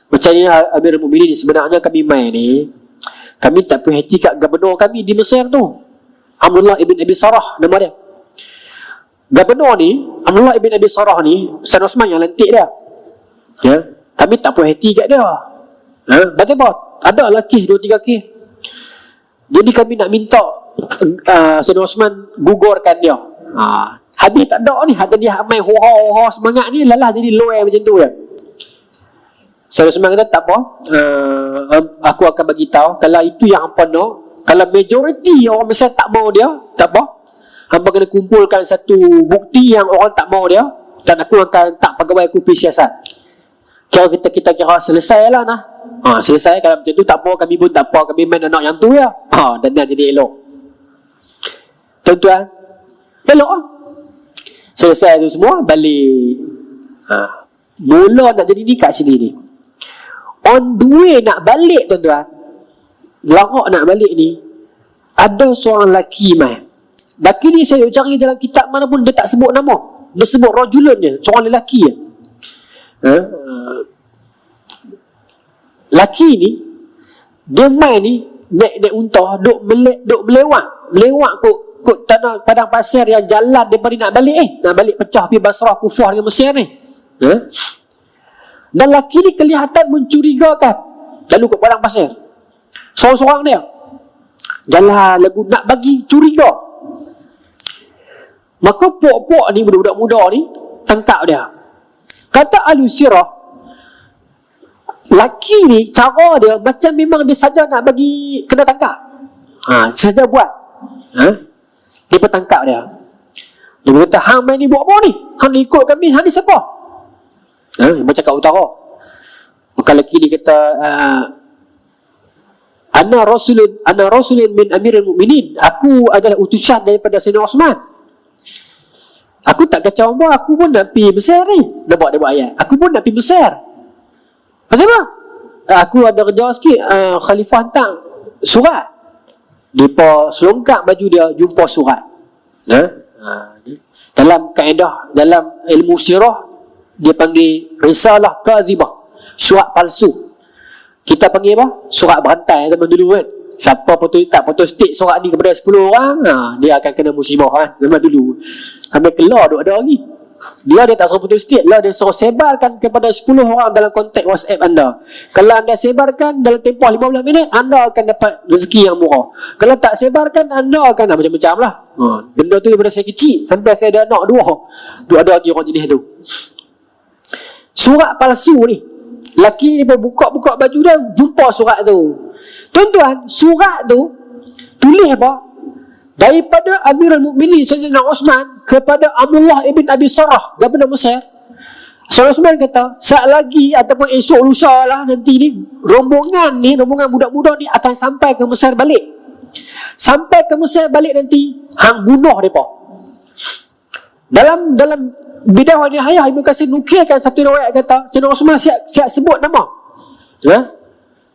macam ni Amirul Mukminin, sebenarnya kami main ni, kami tak punya hati kat gubernur kami di Mesir tu, Abdullah ibn Abi Sarah nama dia. Gubernur ni, Abdullah ibn Abi Sarah ni, Sayyidina Osman yang lantik dia. Kami tak punya hati kat dia. Bagaimana? Ada lah kes, 2-3 kes. Jadi kami nak minta Sayyidina Osman gugurkan dia. Habis tak ada ni, hati dia main ho-ho semangat ni, lalah jadi low macam tu je. Sayyidina Osman kata, tak apa, aku akan bagi tahu, kalau itu yang hampa nak, Kalau majoriti orang Mesir tak mau dia, tak apa, hamba kena kumpulkan satu bukti yang orang tak mau dia, dan aku akan tak pegawai aku pergi siasat. Kalau kita kira selesai lah nah. Selesai. Kalau macam tu tak apa, kami pun tak apa, kami main anak yang tu ya. Dan dia jadi elok. Tuan-tuan, elok lah. Selesai tu semua, balik. Mula nak jadi ni kat sini ni. On the way nak balik tuan-tuan, larak nak balik ni, ada seorang lelaki mai. Lelaki ni saya cari dalam kitab mana pun dia tak sebut nama. Dia sebut rajulun je, seorang lelaki je. Lelaki ni, dia mai ni, naik unta, duk melewat kot tanah padang pasir yang jalan daripada nak balik pecah pergi Basrah, Kufah dengan Mesir ni. Dan lelaki ni kelihatan mencurigakan, lalu kot padang pasir seorang-seorang dia jalan lagu nak bagi curiga. Maka pok-pok ni, budak-budak muda ni tangkap dia. Kata ahli sirah, lelaki ni cara dia macam memang dia saja nak bagi kena tangkap. Saja buat. Dia pun tangkap dia. Dia berkata, hang main ni buat apa ni? Hang ni ikut kami, hang ni siapa? Macam kat utara. Maka lelaki ni kata, Ana rasulun min amirul mu'minin. Aku adalah utusan daripada Sayyidina Osman. Aku tak kacau apa, aku pun nak pergi Mesir ni. Dia buat ayat. Aku pun nak pergi Mesir. Pasal apa? Aku ada kerja sikit, khalifah hantar surat. Dia selongkap baju dia, jumpa surat. Dalam kaedah, dalam ilmu sirah, dia panggil risalah kadhibah, surat palsu. Kita panggil apa? Surat berantai zaman dulu kan. Siapa foto stik surat ni kepada 10 orang, dia akan kena musibah kan, zaman dulu. Sampai keluar ada lagi. Dia tak suruh foto stik lah, dia suruh sebarkan kepada 10 orang dalam kontak WhatsApp anda. Kalau anda sebarkan dalam tempoh 15 minit, anda akan dapat rezeki yang murah. Kalau tak sebarkan, anda akan macam-macam lah. Benda tu daripada saya kecil sampai saya ada anak 2 ada lagi orang jenis tu. Surat palsu ni, lelaki ni pun buka-buka baju dia, jumpa surat tu. Tuan-tuan, surat tu tulis apa? Daripada Amirul Mukminin Sayyidina Osman kepada Abdullah ibn Abi Sarah, Gubernur Mesir. Sayyidina Osman kata, saat lagi ataupun esok lusa lah nanti ni, rombongan budak-budak ni akan sampai ke Mesir balik. Sampai ke Mesir balik nanti, hang bunuh mereka. Dalam Bidayah wa Nihayah, Ibn Katsir nukilkan satu riwayat kata Sayyidina Osman siap sebut nama.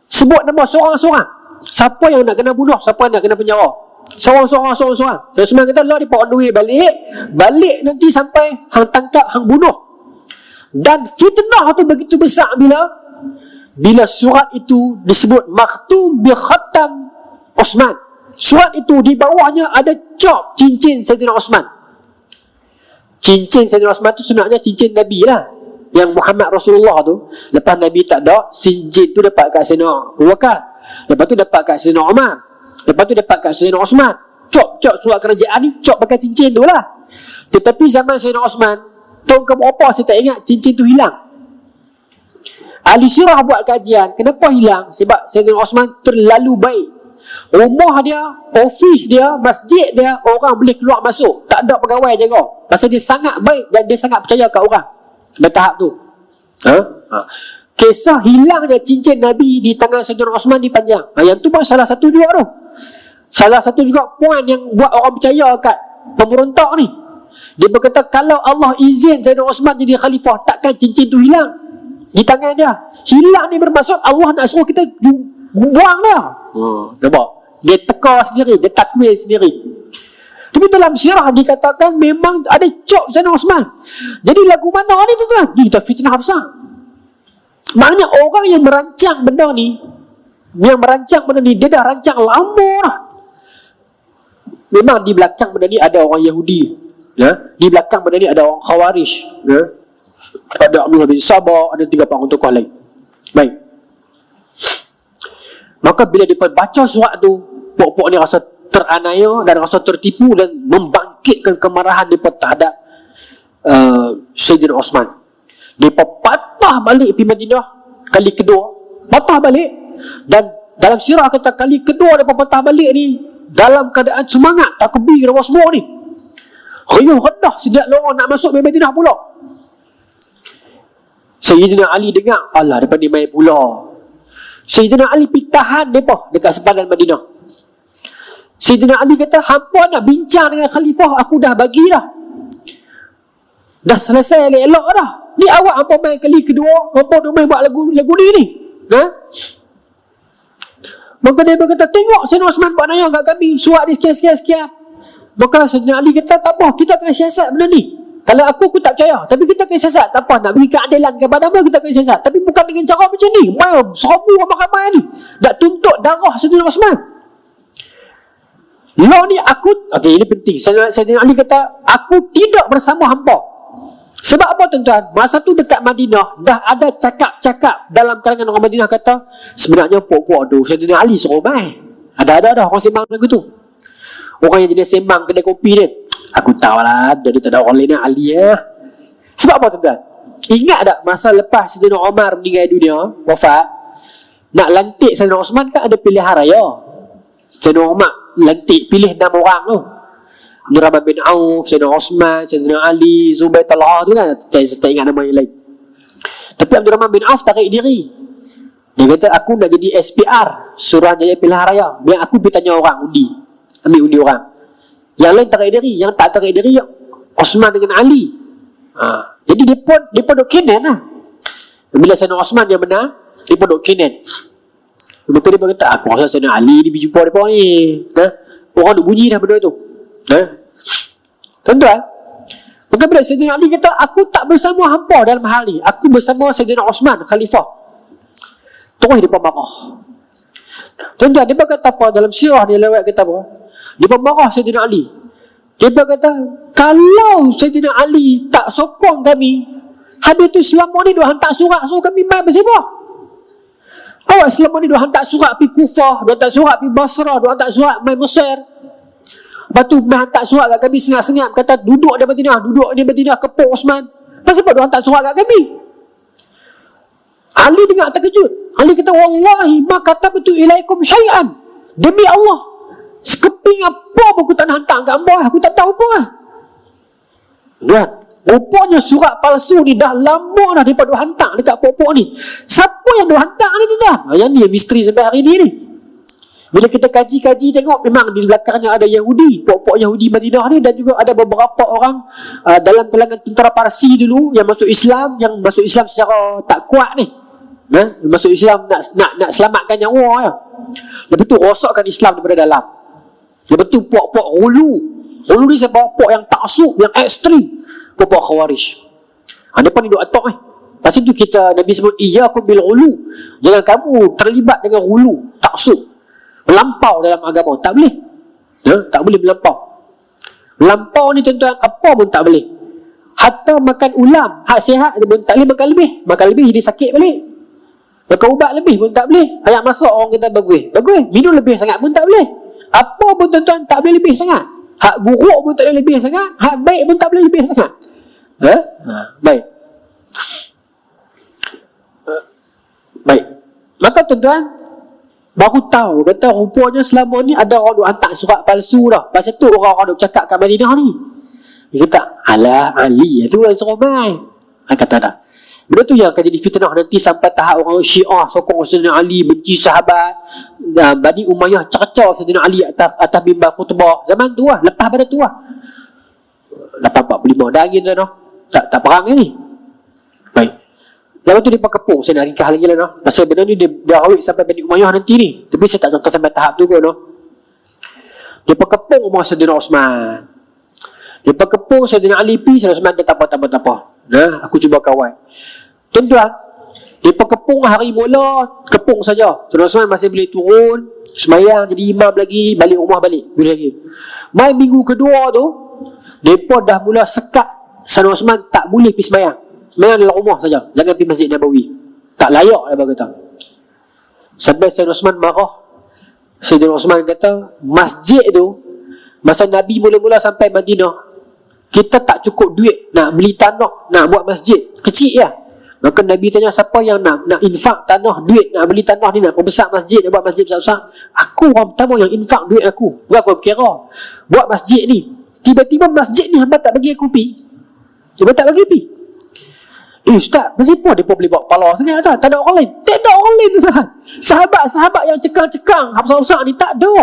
Sebut nama seorang-seorang. Siapa yang nak kena bunuh, siapa yang nak kena penjara. Seorang-seorang. Sayyidina Osman kata, Allah dia on the way balik nanti sampai hang tangkap, hang bunuh. Dan fitnah tu begitu besar bila surat itu disebut maktum bi khatam Osman. Surat itu di bawahnya ada cap cincin Sayyidina Osman. Cincin Sayyidina Osman tu sebenarnya cincin Nabi lah, yang Muhammad Rasulullah tu. Lepas Nabi tak ada, cincin tu dapat kat Sayyidina Abu Bakar, lepas tu dapat kat Sayyidina Umar, lepas tu dapat kat Sayyidina Osman. Cop surat kerajaan ni, cop pakai cincin tu lah. Tetapi zaman Sayyidina Osman, tahun ke berapa saya tak ingat, cincin tu hilang. Ahli sirah buat kajian, kenapa hilang? Sebab Sayyidina Osman terlalu baik. Rumah dia, ofis dia, masjid dia, orang boleh keluar masuk, tak ada pegawai jaga. Pasal dia sangat baik dan dia sangat percaya kat orang. Bertahap tu. Kisah hilangnya cincin Nabi di tangan Sayyidina Osman ni panjang. Yang tu pun salah satu juga tu. Salah satu juga poin yang buat orang percaya kat pemberontak ni. Dia berkata, kalau Allah izin Sayyidina Osman jadi khalifah, takkan cincin tu hilang di tangan dia. Hilang ni bermaksud Allah nak suruh kita buang dia. Nampak? Dia teka sendiri, dia takwil sendiri. Tapi dalam sirah dikatakan memang ada cop Sayyidina Osman. Jadi lagu mana ni tuan-tuan? Ni kita fitnah besar. Maknanya orang yang merancang benda ni, dia dah rancang lama lah. Memang di belakang benda ni ada orang Yahudi, di belakang benda ni ada orang Khawarij, ada Abdullah bin Sabah, ada 3 orang tokoh lain. Baik. Maka bila dia baca surat tu, pok-pok ni rasa teranaya dan rasa tertipu dan membangkitkan kemarahan dia terhadap Sayyidina Osman. Dia patah balik pergi Madinah kali kedua, patah balik, dan Dalam sirah kata kali kedua lepas patah balik ni, dalam keadaan semangat, takbir apa semua ni, riuh rendah sejak lorong nak masuk Madinah pula. Sayyidina Ali dengar, alah depan ni main pula. Sayyidina Ali pergi tahan mereka dekat sepadan Madinah. Sayyidina Ali kata, hampa nak bincang dengan khalifah, aku dah bagi dah. Dah selesai elok dah. Ni awak hampa main kali kedua, hampa nak main buat lagu ni. Maka dia berkata, tengok Sayyidina Osman buat naya kat kami, surat dia sekian. Maka Sayyidina Ali kata, tak apa, kita akan siasat benda ni. Kalau aku tak percaya, tapi kita akan siasat. Tak apa, nak bagi keadilan kepada apa, kita akan siasat. Tapi bukan dengan cara macam ni. Serbu ramai-ramai ni, nak tuntut darah Sayyidina Osman. Law ni aku, okey, ini penting. Sayyidina Ali kata, aku tidak bersama hampa. Sebab apa tuan-tuan? Masa tu dekat Madinah dah ada cakap-cakap dalam kalangan orang Madinah kata, sebenarnya pok-pok tu Sayyidina Ali suruh main. Ada orang sembang lagu tu. Orang yang jenis sembang kedai kopi ni, aku tahu lah, jadi tak ada orang lain Ali ya. Sebab apa tuan-tuan? Ingat tak masa lepas Sayyidina Umar meninggal dunia, wafat, nak lantik Sayyidina Osman kan ada pilihan raya. Sayyidina Umar lantik pilih 6 orang tu. Abdul Rahman bin Auf, Sayyidina Osman, Sayyidina Ali, Zubair Talha tu kan, saya tak ingat nama yang lain. Tapi Abdul Rahman bin Auf tarik diri. Dia kata, aku nak jadi SPR, Suruhanjaya Pilihan Raya, biar aku pergi tanya orang, ambil undi orang. Yang lain tarik diri, yang tak tarik diri Osman dengan Ali. Jadi dia pun duk kenen lah. Bila Sayyidina Osman yang menang, dia pun duk kenen. Lepas dia berkata, aku rasa Sayyidina Ali ni pergi jumpa mereka ni. Orang duk bunyi dah benda tu. Tuan-tuan, maka bila Sayyidina Ali kata, aku tak bersama hampa dalam hal ni, aku bersama Sayyidina Osman, khalifah. Terus dia pun marah. Tuan-tuan, dia kata apa dalam sirah dia lewat kata apa? Dia pun marah Sayyidina Ali. Dia pun kata, kalau Sayyidina Ali tak sokong kami, habis tu selama ni dia hantar surat suruh kami main bersibah. Awak selama ni dia hantar surat pergi Kufah, dia hantar surat pergi Basrah, dia hantar surat main Mesir. Lepas tu dia hantar surat kat kami sengat-sengat, kata duduk di Madinah kepuk Osman. Pasal apa dia hantar surat kat kami? Ali dengar terkejut. Ali kata, wallahi ma katabtu ilaikum syai'an. Demi Allah, sekeping apa pun aku tak nak hantar kat hamba, aku tak tahu apa lah. Lihat, rupanya surat palsu ni dah lama dah daripada hantar dekat pokok ni. Siapa yang dia hantar ni tuan-tuan? Yang ni yang misteri sampai hari ni. Bila kita kaji tengok, memang di belakangnya ada Yahudi, pokok Yahudi Madinah ni, dan juga ada beberapa orang dalam kalangan tentera Parsi dulu yang masuk Islam secara tak kuat ni. Masuk Islam nak selamatkan nyawa ya. Lepas tu rosakkan Islam daripada dalam. Lepas tu pok-pok Hulu ni saya pok yang taksub, yang ekstrim, pok Khawarij. Depan ni duk atok Lepas tu kita Nabi sebut, iyyakum bil hulu. Jangan kamu terlibat dengan hulu, taksub, melampau dalam agama. Tak boleh. Tak boleh melampau ni tuan-tuan, apa pun tak boleh. Hatta makan ulam hak sihat pun tak boleh makan lebih jadi sakit balik. Makan ubat lebih pun tak boleh. Ayat masuk orang kata bagus. Minum lebih sangat pun tak boleh. Apa pun tuan-tuan tak boleh lebih sangat. Hak buruk pun tak boleh lebih sangat, hak baik pun tak boleh lebih sangat. Baik. Baik. Maka tuan-tuan baru tahu, kata rupanya selama ni ada orang duk hantar surat palsu dah. Pasal tu orang-orang duk cakap kat Madinah ni. Dia kata, alah Ali tu yang suruh main. Kata dah. Benda tu yang akan jadi fitnah nanti sampai tahap orang Syiah sokong Sayyidina Ali, benci sahabat. Bani Umayyah cercah Sayyidina Ali atas mimbar khutbah. Zaman tu lah, lepas pada tu lah. 845 dah angin dah. Tak perang ni. Baik. Lepas tu dia kepung, saya nak ringkas lagi lah. Pasal benda ni dia awet sampai Bani Umayyah nanti ni. Tapi saya tak contoh sampai tahap tu kot. Dia kepung rumah Sayyidina Osman. Dia kepung Sayyidina Ali pi, Sayyidina Osman dia tak apa. Aku cuba kawal. Tuan-tuan, dia kepung hari mula, kepung saja. Sayyidina Osman masih boleh turun, semayang, jadi imam lagi, balik rumah balik. Boleh lagi. Mai minggu kedua tu, mereka dah mula sekat Sayyidina Osman tak boleh pergi semayang. Semayang dalam rumah saja, jangan pergi Masjid Nabawi. Tak layak dia kata. Sampai Sayyidina Osman marah. Sayyidina Osman kata, masjid tu, masa Nabi mula-mula sampai Madinah, kita tak cukup duit nak beli tanah, nak buat masjid. Kecil ya. Maka Nabi tanya, siapa yang nak infak tanah, duit, nak beli tanah ni, nak besar masjid, nak buat masjid besar-besar? Aku orang pertama yang infak duit aku. Berapa kira buat masjid ni? Tiba-tiba masjid ni hamba tak bagi aku pi. Hamba tak bagi pi. Ustaz, kenapa mereka boleh bawa kepala sangat? Tak ada orang lain. Tak ada orang lain, Ustaz. Sahabat-sahabat yang cekang-cekang besar-besar ni tak ada.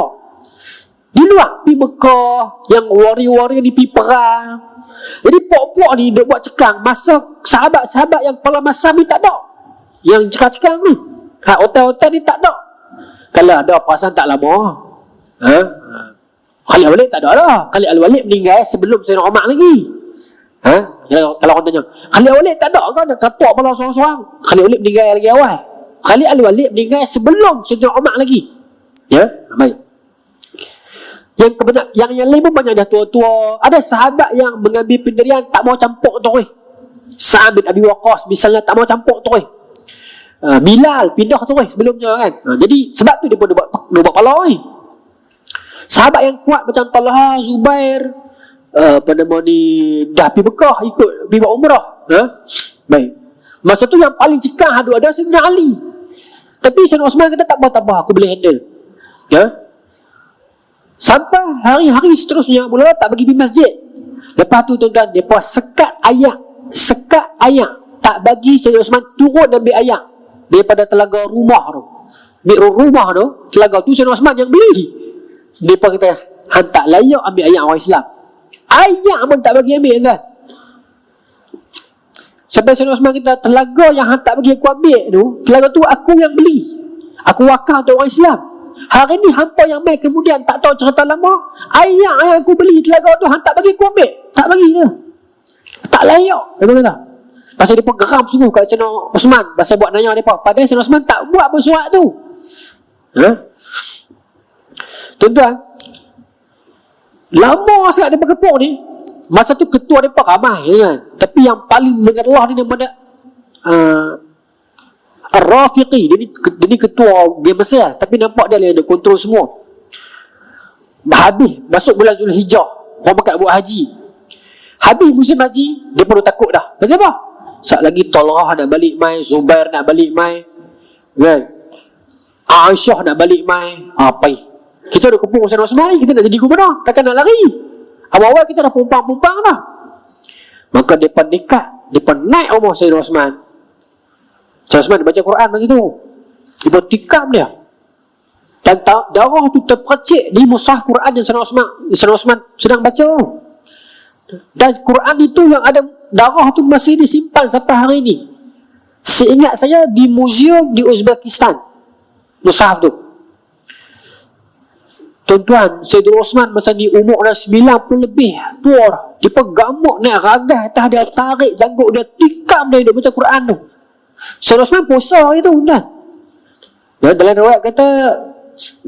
Di luar pi Mekah, yang warrior-warrior ni pi perang. Jadi puak-puak ni duk buat cekang. Masa sahabat-sahabat yang kepala masam ni tak ada. Yang cekang-cekang ni, hotel-hotel ni tak ada. Kalau ada perasaan tak lama. Khalid Al-Walid tak ada lah. Khalid Al-Walid meninggal sebelum Sayyidina Umar lagi. Kalau orang tanya, Khalid Al-Walid tak ada ke? Nak kapak kepala seorang-seorang. Khalid Al-Walid meninggal lagi awal. Khalid Al-Walid meninggal sebelum Sayyidina Umar lagi. Ya, baik. Yang lain pun banyak dah tua-tua. Ada sahabat yang mengambil pendirian tak mau campur terus. Sa'ad bin Abi Waqqas misalnya tak mau campur terus. Bilal pindah terus sebelumnya kan. Jadi sebab tu dia pun buat kepala ni. Sahabat yang kuat macam Talha, Zubair, apa nama ni, dah pergi Mekah ikut pergi buat umrah. Baik. Masa tu yang paling cekang ada Sayyidina Ali. Tapi Sayyidina Osman kata tak apa, aku boleh handle. Sampai hari-hari seterusnya mula tak bagi pergi masjid. Lepas tu tuan-tuan, mereka sekat ayat tak bagi Sayyidina Osman turun ambil ayat daripada telaga rumah tu. Rumah tu, telaga tu Sayyidina Osman yang beli. Mereka kata hang tak layak ambil ayat orang Islam. Ayat pun tak bagi ambil kan. Sampai Sayyidina Osman kata, telaga yang hang tak bagi aku ambil tu, telaga tu aku yang beli. Aku wakaf untuk orang Islam. Hari ni hampa yang main kemudian tak tahu cerita lama, ayat yang aku beli telaga tu hang tak bagi aku ambil. Tak bagi dah. Tak layak. Dia kata. Pasal dia pun geram sungguh kat Sayyidina Osman. Pasal buat nanya mereka. Padahal Sayyidina Osman tak buat pun surat tu. Tuan-tuan, lama sangat dia berkepung ni. Masa tu ketua dia ramai kan. Tapi yang paling mengerlah ni namanya Ar-Rafiqi. Dia ni ketua dia besar, tapi nampak dia ada kontrol semua. Habis masuk bulan Zulhijjah, orang pakat buat haji. Habis musim haji, dia perlu takut dah. Pasal apa? Sat lagi Talha nak balik mai, Zubair nak balik mai, kan? Aisyah nak balik mai. Apa kita dah kepung Sayyidina Osman, kita nak jadi gubernur, takkan nak lari. Awal-awal kita dah pumpang-pumpang dah. Maka depan dekat, depan naik umur Sayyidina Osman. Sayyidina Osman baca Quran masa tu. Dia tikam dia. Dan darah tu terpercik di mushaf Quran yang Sayyidina Osman sedang baca. Dan Quran itu yang ada darah tu masih disimpan sampai hari ini. Seingat saya di muzium di Uzbekistan. Mushaf tu. Tuan-tuan, Sayyidina Osman masa ni umur dah 90 lebih, tua dah. Dia pegamuk naik ragas atas dia, tarik janggut dia, tikam dia baca Quran tu. Sayyidina Osman puasa hari tu, tuan. Dalam riwayat kata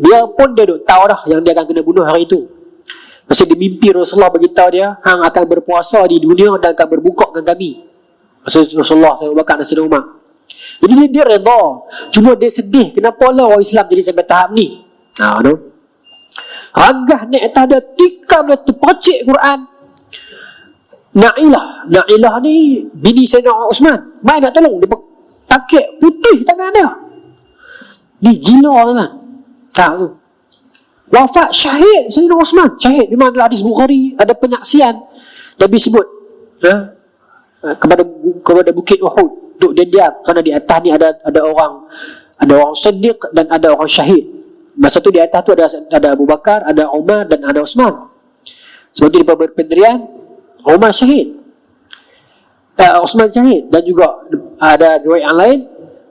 dia pun dia duk tahu dah yang dia akan kena bunuh hari tu. Masa dia mimpi Rasulullah beritahu dia, hang akan berpuasa di dunia dan akan berbuka dengan kami. Masa Rasulullah saya bakar nasi rumah. Jadi dia redha. Cuma dia sedih, kenapa lah orang Islam jadi sampai tahap ni. Tu. Ragah naik atas dia, tikam dia, terpercik Quran. Na'ilah ni bini Sayyidina Osman, main nak tolong. Dia takik putih tangan dia. Ni gila kan. Tak tu. Wafat syahid Sayyidina Osman. Syahid memang dalam hadis Bukhari ada penyaksian. Nabi sebut kepada bukit Uhud, duduk dia diam kerana di atas ni ada orang siddiq dan ada orang syahid. Masa tu di atas tu ada Abu Bakar, ada Umar dan ada Osman. Sebab tu dia berpendirian Umar syahid, Osman syahid. Dan juga ada riwayat yang lain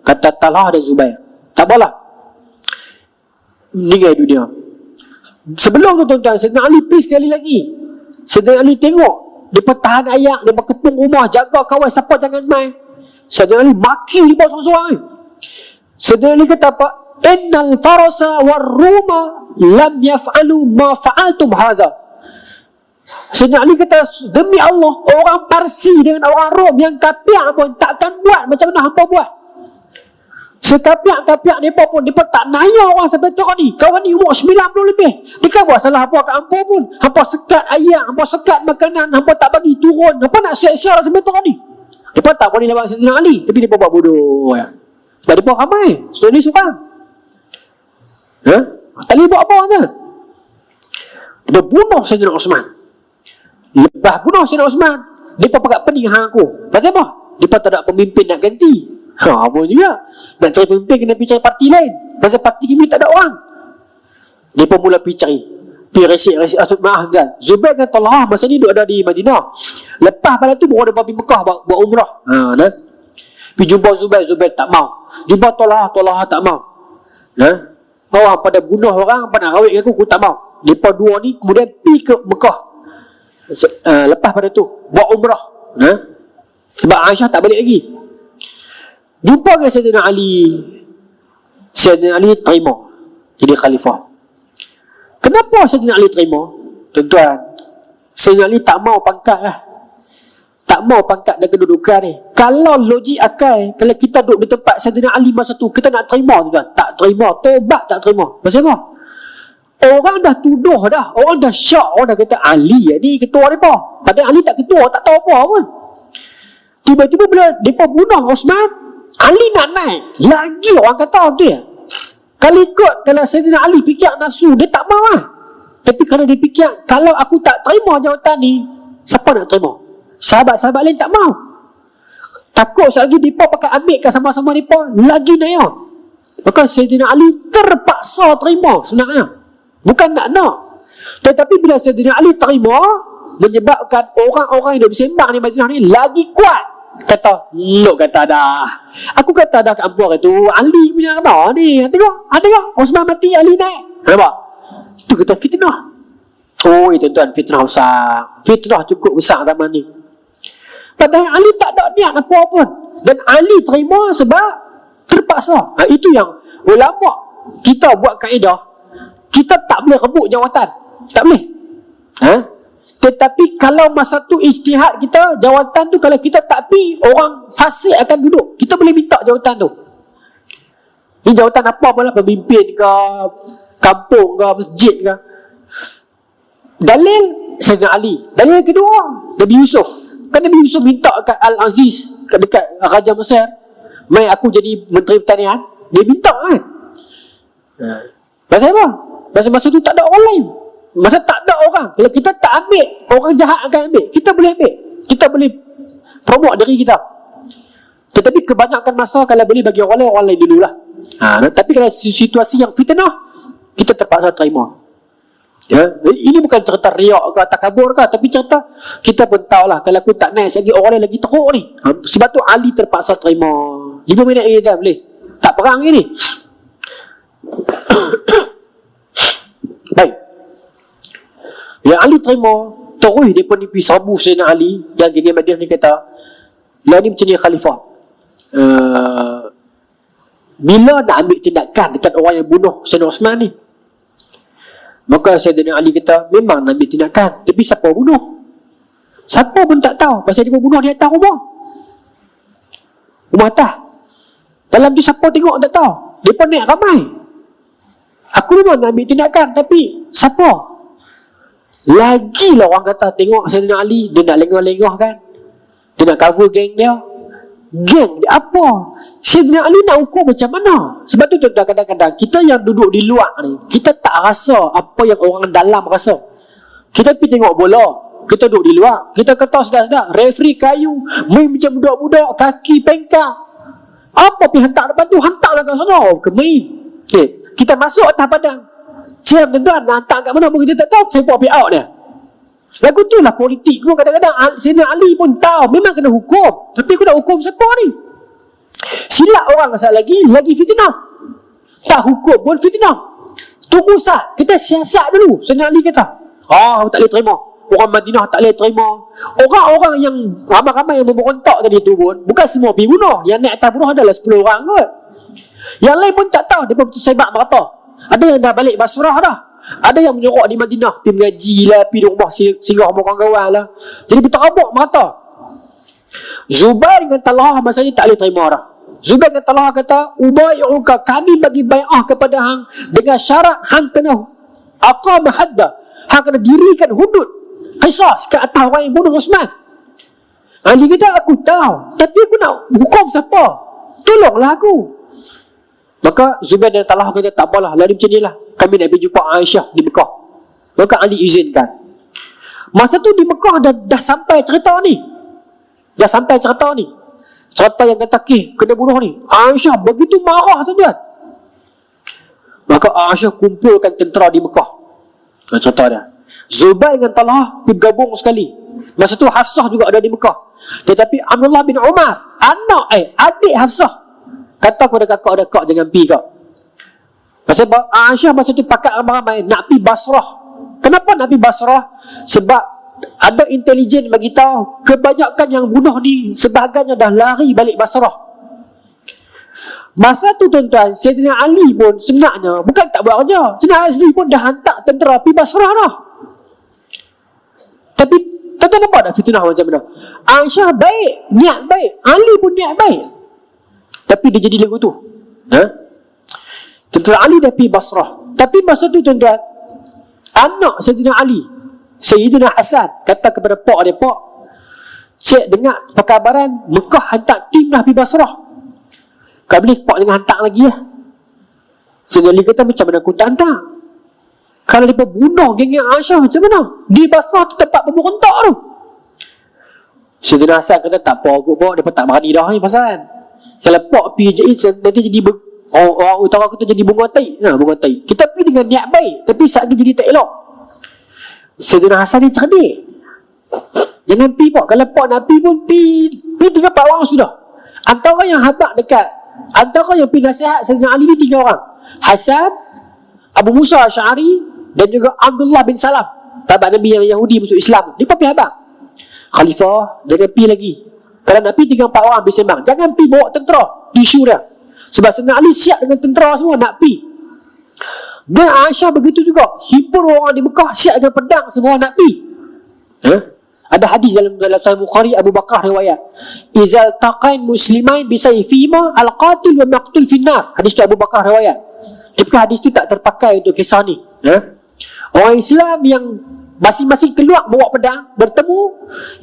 kata Talha dan Zubair. Tak apalah, meninggal dunia. Sebelum tu tuan-tuan, Sayyidina Ali pergi sekali lagi. Sayyidina Ali tengok dia pertahan ayat, dia berkepung rumah, jaga kawan siapa jangan main. Sayyidina Ali maki dia seorang-seorang. Sayyidina Ali kata apa? Innal farasa war ruma lam yaf'alu ma fa'altum hadha. Sayyidina Ali kata, demi Allah, orang Parsi dengan orang Rom yang kapiak pun takkan buat macam mana hampa buat. Sekapiak-kapiak mereka pun, mereka tak naya orang sampai tu ni. Kawan ni umur 90 lebih, dia kan buat salah apa kat hampa pun. Hampa sekat ayam, hampa sekat makanan, hampa tak bagi turun, hampa nak siap-siap sampai tu ni. Mereka tak berani lawan Sayyidina Ali, tapi mereka buat bodoh. Sebab mereka ramai, Sayyidina Ali seorang. Tak boleh buat apa kan? Mereka bunuh Sayyidina Osman. Lepas bunuh Sayyidina Osman, mereka pakat pening hang aku. Pasal apa? Mereka tak ada pemimpin nak ganti. Apa juga? Nak cari pemimpin kena pergi cari parti lain. Pasal parti kami tak ada orang. Mereka mula pergi cari. Pergi resik-resik maaf kan. Zubair dan Talhah masa ni duduk ada di Madinah. Lepas pada tu baru ada pergi Mekah buat umrah. Pergi jumpa Zubair tak mau. Jumpa Talhah tak mau. Orang pada bunuh orang, pada rawit aku tak mau. Mereka dua ni kemudian pergi ke Mekah. Lepas pada tu buat umrah. Sebab Aisyah tak balik lagi. Jumpa dengan Sayyidina Ali. Sayyidina Ali terima jadi khalifah. Kenapa Sayyidina Ali terima? Tuan-tuan, Sayyidina Ali tak mau pangkat lah. Tak mau pangkat dan kedudukan ni. Kalau logik akal, kalau kita duduk di tempat Sayyidina Ali masa tu, kita nak terima tuan-tuan. Tak terima, tobat tak terima. Pasal apa? Orang dah tuduh dah, orang dah syak, orang dah kata Ali ni ketua mereka. Padahal Ali tak ketua, tak tahu apa pun. Tiba-tiba bila mereka bunuh Osman, Ali nak naik. Lagi orang kata dia. Kalau ikut, kalau Sayyidina Ali fikir nafsu, dia tak mau lah. Tapi kalau dia fikir, kalau aku tak terima jawatan ni, siapa nak terima? Sahabat-sahabat lain tak mau. Takut selagi mereka pakai ambilkan sama-sama mereka, lagi naik. Maka Sayyidina Ali terpaksa terima sebenarnya. Bukan nak. Tetapi bila Sayyidina Ali terima, menyebabkan orang-orang yang bersembang di Madinah ni lagi kuat. Kata, kata dah. Aku kata dah kat Ampuar itu, Ali punya kata ni. Tengok, Osman mati, Ali naik. Nampak? Itu kata fitnah. Oh, tuan-tuan, fitnah besar. Fitnah cukup besar zaman ni. Padahal Ali tak ada niat apa pun. Dan Ali terima sebab terpaksa. Itu yang ulama kita buat kaedah. Kita tak boleh rebut jawatan. Tak boleh. Tetapi kalau masa tu ijtihad kita, jawatan tu kalau kita tak pi, orang fasik akan duduk. Kita boleh minta jawatan tu. Ni jawatan apa pun lah, pemimpin ke, kampung ke, masjid ke. Dalil Sayyidina Ali. Dalil kedua Nabi Yusuf. Kan Nabi Yusuf minta kat Al-Aziz, dekat Raja Mesir, mai aku jadi Menteri Pertanian. Dia minta kan. Pasal apa? Pasal masa tu tak ada orang lain. Masa tak ada orang, kalau kita tak ambil, orang jahat akan ambil. Kita boleh ambil, kita boleh promote diri kita. Tetapi kebanyakan masa kalau boleh bagi orang lain dululah. Tapi kalau situasi yang fitnah, kita terpaksa terima. Ini bukan cerita riak ke takabur ke, tapi cerita kita pun tahulah, kalau aku tak naik lagi, orang lain lagi teruk ni. Sebab tu Ali terpaksa terima. 5 minit lagi dah boleh. Tak perang ni. Baik. Yang Ali terima, terus dia pun pergi serbu Sayyidina Ali. Yang geng Madinah ni kata, lah ni macam ni khalifah. Bila nak ambil tindakan dekat orang yang bunuh Sayyidina Osman ni, maka Sayyidina Ali kata, memang nak ambil tindakan. Tapi siapa bunuh? Siapa pun tak tahu. Pasal dia bunuh di atas rumah. Rumah atas. Dalam tu siapa tengok tak tahu. Dia pun naik ramai. Aku memang nak ambil tindakan, tapi siapa? Lagilah orang kata, tengok Sayyidina Ali, dia nak lengah-lengah kan. Dia nak cover geng dia. Geng dia apa? Sayyidina Ali nak ukur macam mana? Sebab tu kadang-kadang kita yang duduk di luar ni, kita tak rasa apa yang orang dalam rasa. Kita pergi tengok bola, kita duduk di luar, kita kata sedar-sedar, referee kayu, main macam budak-budak, kaki pengkang. Apa pergi hantar depan tu? Hantarlah kat sana ke main. Kita masuk atas padang, siap tuan-tuan, nak hantar kat mana pun kita tak tahu. Saya buat pay out dia. Lagu tu lah politik pun kadang-kadang. Sayyidina Ali pun tahu memang kena hukum, tapi aku nak hukum siapa ni? Silap orang asal lagi fitnah. Tak hukum pun fitnah. Tunggu sah, kita siasat dulu. Sayyidina Ali kata, tak boleh terima. Orang Madinah tak boleh terima. Orang-orang yang ramai-ramai yang memberontak tadi tu pun, bukan semua pergi bunuh. Yang naik atas bunuh adalah 10 orang kot. Yang lain pun tak tahu. Dia pun sebat merata. Ada yang dah balik Basrah dah. Ada yang menyorok di Madinah, pergi mengaji lah, pergi di rumah singgah rumah kawan-kawan lah. Jadi berterabuk merata. Zubair dengan Talhah masa ni tak boleh terima dah. Zubair dengan Talhah kata, ubai'uka, kami bagi bai'ah kepada hang dengan syarat hang kena aqamah hadda, hang kena dirikan hudud qisas ke atas orang yang bunuh Osman. Ali kata, aku tahu, tapi aku nak hukum siapa? Tolonglah aku. Maka Zubair dan Talhah kata, tak apalah, lalu macam ni lah, kami nak pergi jumpa Aisyah di Mekah. Maka Ali izinkan. Masa tu di Mekah dah sampai cerita ni. Cerita yang kata kena bunuh ni. Aisyah begitu marah, tuan-tuan. Maka Aisyah kumpulkan tentera di Mekah. Cerita dia. Zubair dengan Talhah bergabung sekali. Masa tu Hafsah juga ada di Mekah. Tetapi Abdullah bin Umar, adik Hafsah, kata kepada kakak, jangan pergi kak. Pasal Aisyah masa tu pakat ramai-ramai nak pergi Basrah. Kenapa nak pergi Basrah? Sebab ada intelijen bagi tahu kebanyakan yang bunuh ni sebahagiannya dah lari balik Basrah. Masa tu tuan-tuan, Sayyidina Ali pun sebenarnya bukan tak buat kerja. Sayyidina Ali pun dah hantar tentera pergi Basrah dah. Tapi tuan-tuan nampak tak fitnah macam mana? Aisyah baik, niat baik, Ali pun niat baik, tapi dia jadi lagu tu. Tentera Ali dah pergi Basrah. Tapi masa tu tuan-tuan, anak Sayyidina Ali, Sayyidina Hasan, kata kepada pak dia, pak, cik dengar perkabaran Mekah hantar tim dah pergi Basrah. Kau boleh pak jangan hantar lagi lah. Sayyidina Ali kata, macam mana aku tak hantar? Kalau dia bunuh geng Aisyah macam mana? Di Basrah tu tempat pemberontak tu. Sayyidina Hasan kata, tak apa kot pak, dia tak berani dah ni pasal. Kalau pak pergi je, nanti jadi orang utara kita jadi bunga tai. Bunga tai. Kita pergi dengan niat baik, tapi saat ni jadi tak elok. Sayyidina Hasan ni cerdik. Jangan pergi pak. Kalau pak nak pergi pun pergi 3-4 orang sudah. Antara yang habaq dekat, antara yang pergi nasihat Sayyidina Ali ni 3 orang. Hasan, Abu Musa Asy'ari dan juga Abdullah bin Salam, tabat Nabi yang Yahudi masuk Islam. Dia pergi habaq. Khalifah, jangan pergi lagi. Kalau nak pergi 3-4 orang habis sembang, jangan pergi bawa tentera di isu dia. Sebab Sayyidina Ali siap dengan tentera semua nak pergi. Dan Aisyah begitu juga, himpun orang di Mekah siap dengan pedang semua nak pergi. Ada hadis dalam Sahih Bukhari, Abu Bakar riwayat, izal taqain muslimain bisayfima al-qatil wa maqtul finnar. Hadis tu Abu Bakar riwayat. Tapi hadis tu tak terpakai untuk kisah ni. Orang Islam yang masing-masing keluar bawa pedang, bertemu,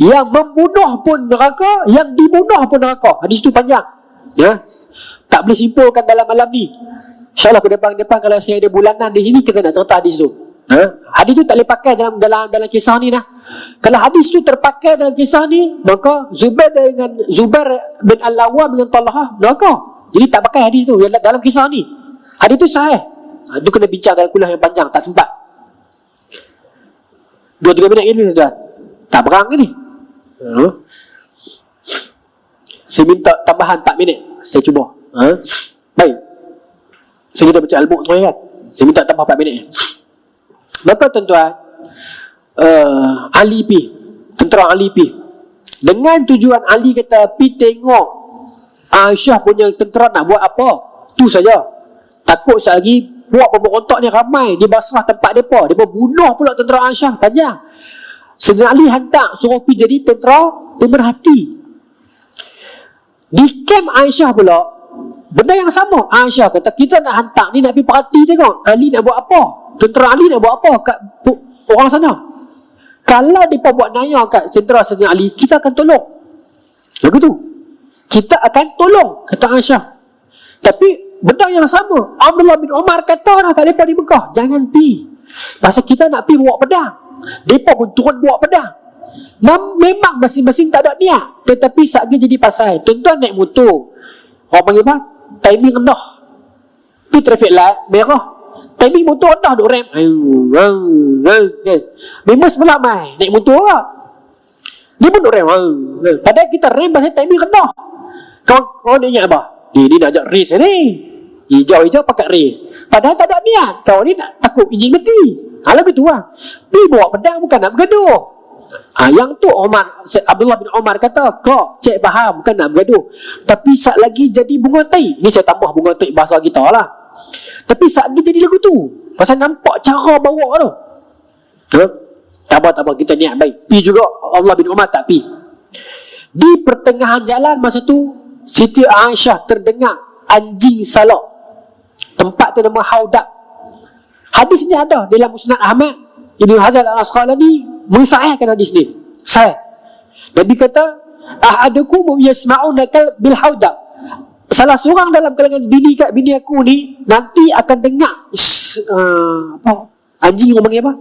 yang membunuh pun neraka, yang dibunuh pun neraka. Hadis tu panjang. Tak boleh simpulkan dalam malam ni. InsyaAllah ke depan kalau saya ada bulanan di sini, kita nak cerita hadis tu. Hadis tu tak boleh pakai dalam kisah ni lah. Kalau hadis tu terpakai dalam kisah ni, maka Zubair bin Al-Awwam dengan Talhah neraka. Jadi tak pakai hadis tu dalam kisah ni. Hadis tu sahih. Itu kena bincang dalam kuliah yang panjang, tak sempat 2-3 minit ini tuan. Tak berang ke ni? Saya minta tambahan 4 minit. Saya cuba. Baik. Saya kita baca Al-Mu'ad kan. Saya minta tambah 4 minit. Maka tuan-tuan, Ali pi, tentera Ali pi, dengan tujuan Ali kata pi tengok Aisyah punya tentera nak buat apa. Tu saja. Takut sekali lagi buat pemberontak ni ramai di Basrah tempat mereka. Mereka bunuh pula tentera Aisyah. Panjang. Sayyidina Ali hantar suruh pergi jadi tentera pemerhati. Di kamp Aisyah pula benda yang sama. Aisyah kata, kita nak hantar ni nak pergi perhati tengok Ali nak buat apa, tentera Ali nak buat apa kat orang sana. Kalau mereka buat naya kat tentera Sayyidina Ali, kita akan tolong. Lagu tu, kita akan tolong, kata Aisyah. Tapi benda yang sama, Abdullah bin Umar kata dah kat mereka di Mekah, jangan pergi. Pasal kita nak pergi bawa pedang, mereka pun turun bawa pedang. Memang masing-masing tak ada niat, tetapi saat ni jadi pasal. Tuan-tuan naik motor, orang panggil apa? Timing rendah. Pergi traffic light merah, timing motor rendah duk rem. Memang sebelah mai naik motor lah, dia pun duk rem. Padahal kita rem pasal timing rendah. Kau dia ingat apa? Dia nak ajak race ni, hijau-hijau pakai race, padahal tak ada niat. Kau ni nak takut enjin mati. Lagu tu lah. Pergi bawa pedang bukan nak bergaduh. Yang tu Abdullah bin Umar kata, kau cek faham bukan nak bergaduh, tapi saat lagi jadi bunga tai. Ni saya tambah bunga tai bahasa kita lah. Tapi saat lagi jadi lagu tu, pasal nampak cara bawa tu. Tak apa, kita niat baik. Pi juga Abdullah bin Umar tak pi. Di pertengahan jalan masa tu, Siti Aisyah terdengar anjing salak. Tempat tu nama Haudab. Hadis ni ada dalam Musnad Ahmad. Ibnu Hajar Al-Asqalani mensahihkan hadis ni. Sahih. Nabi kata, ahadukum yasma'una bil hauda. Salah seorang dalam kalangan bini aku ni nanti akan dengar anjing, orang panggil apa?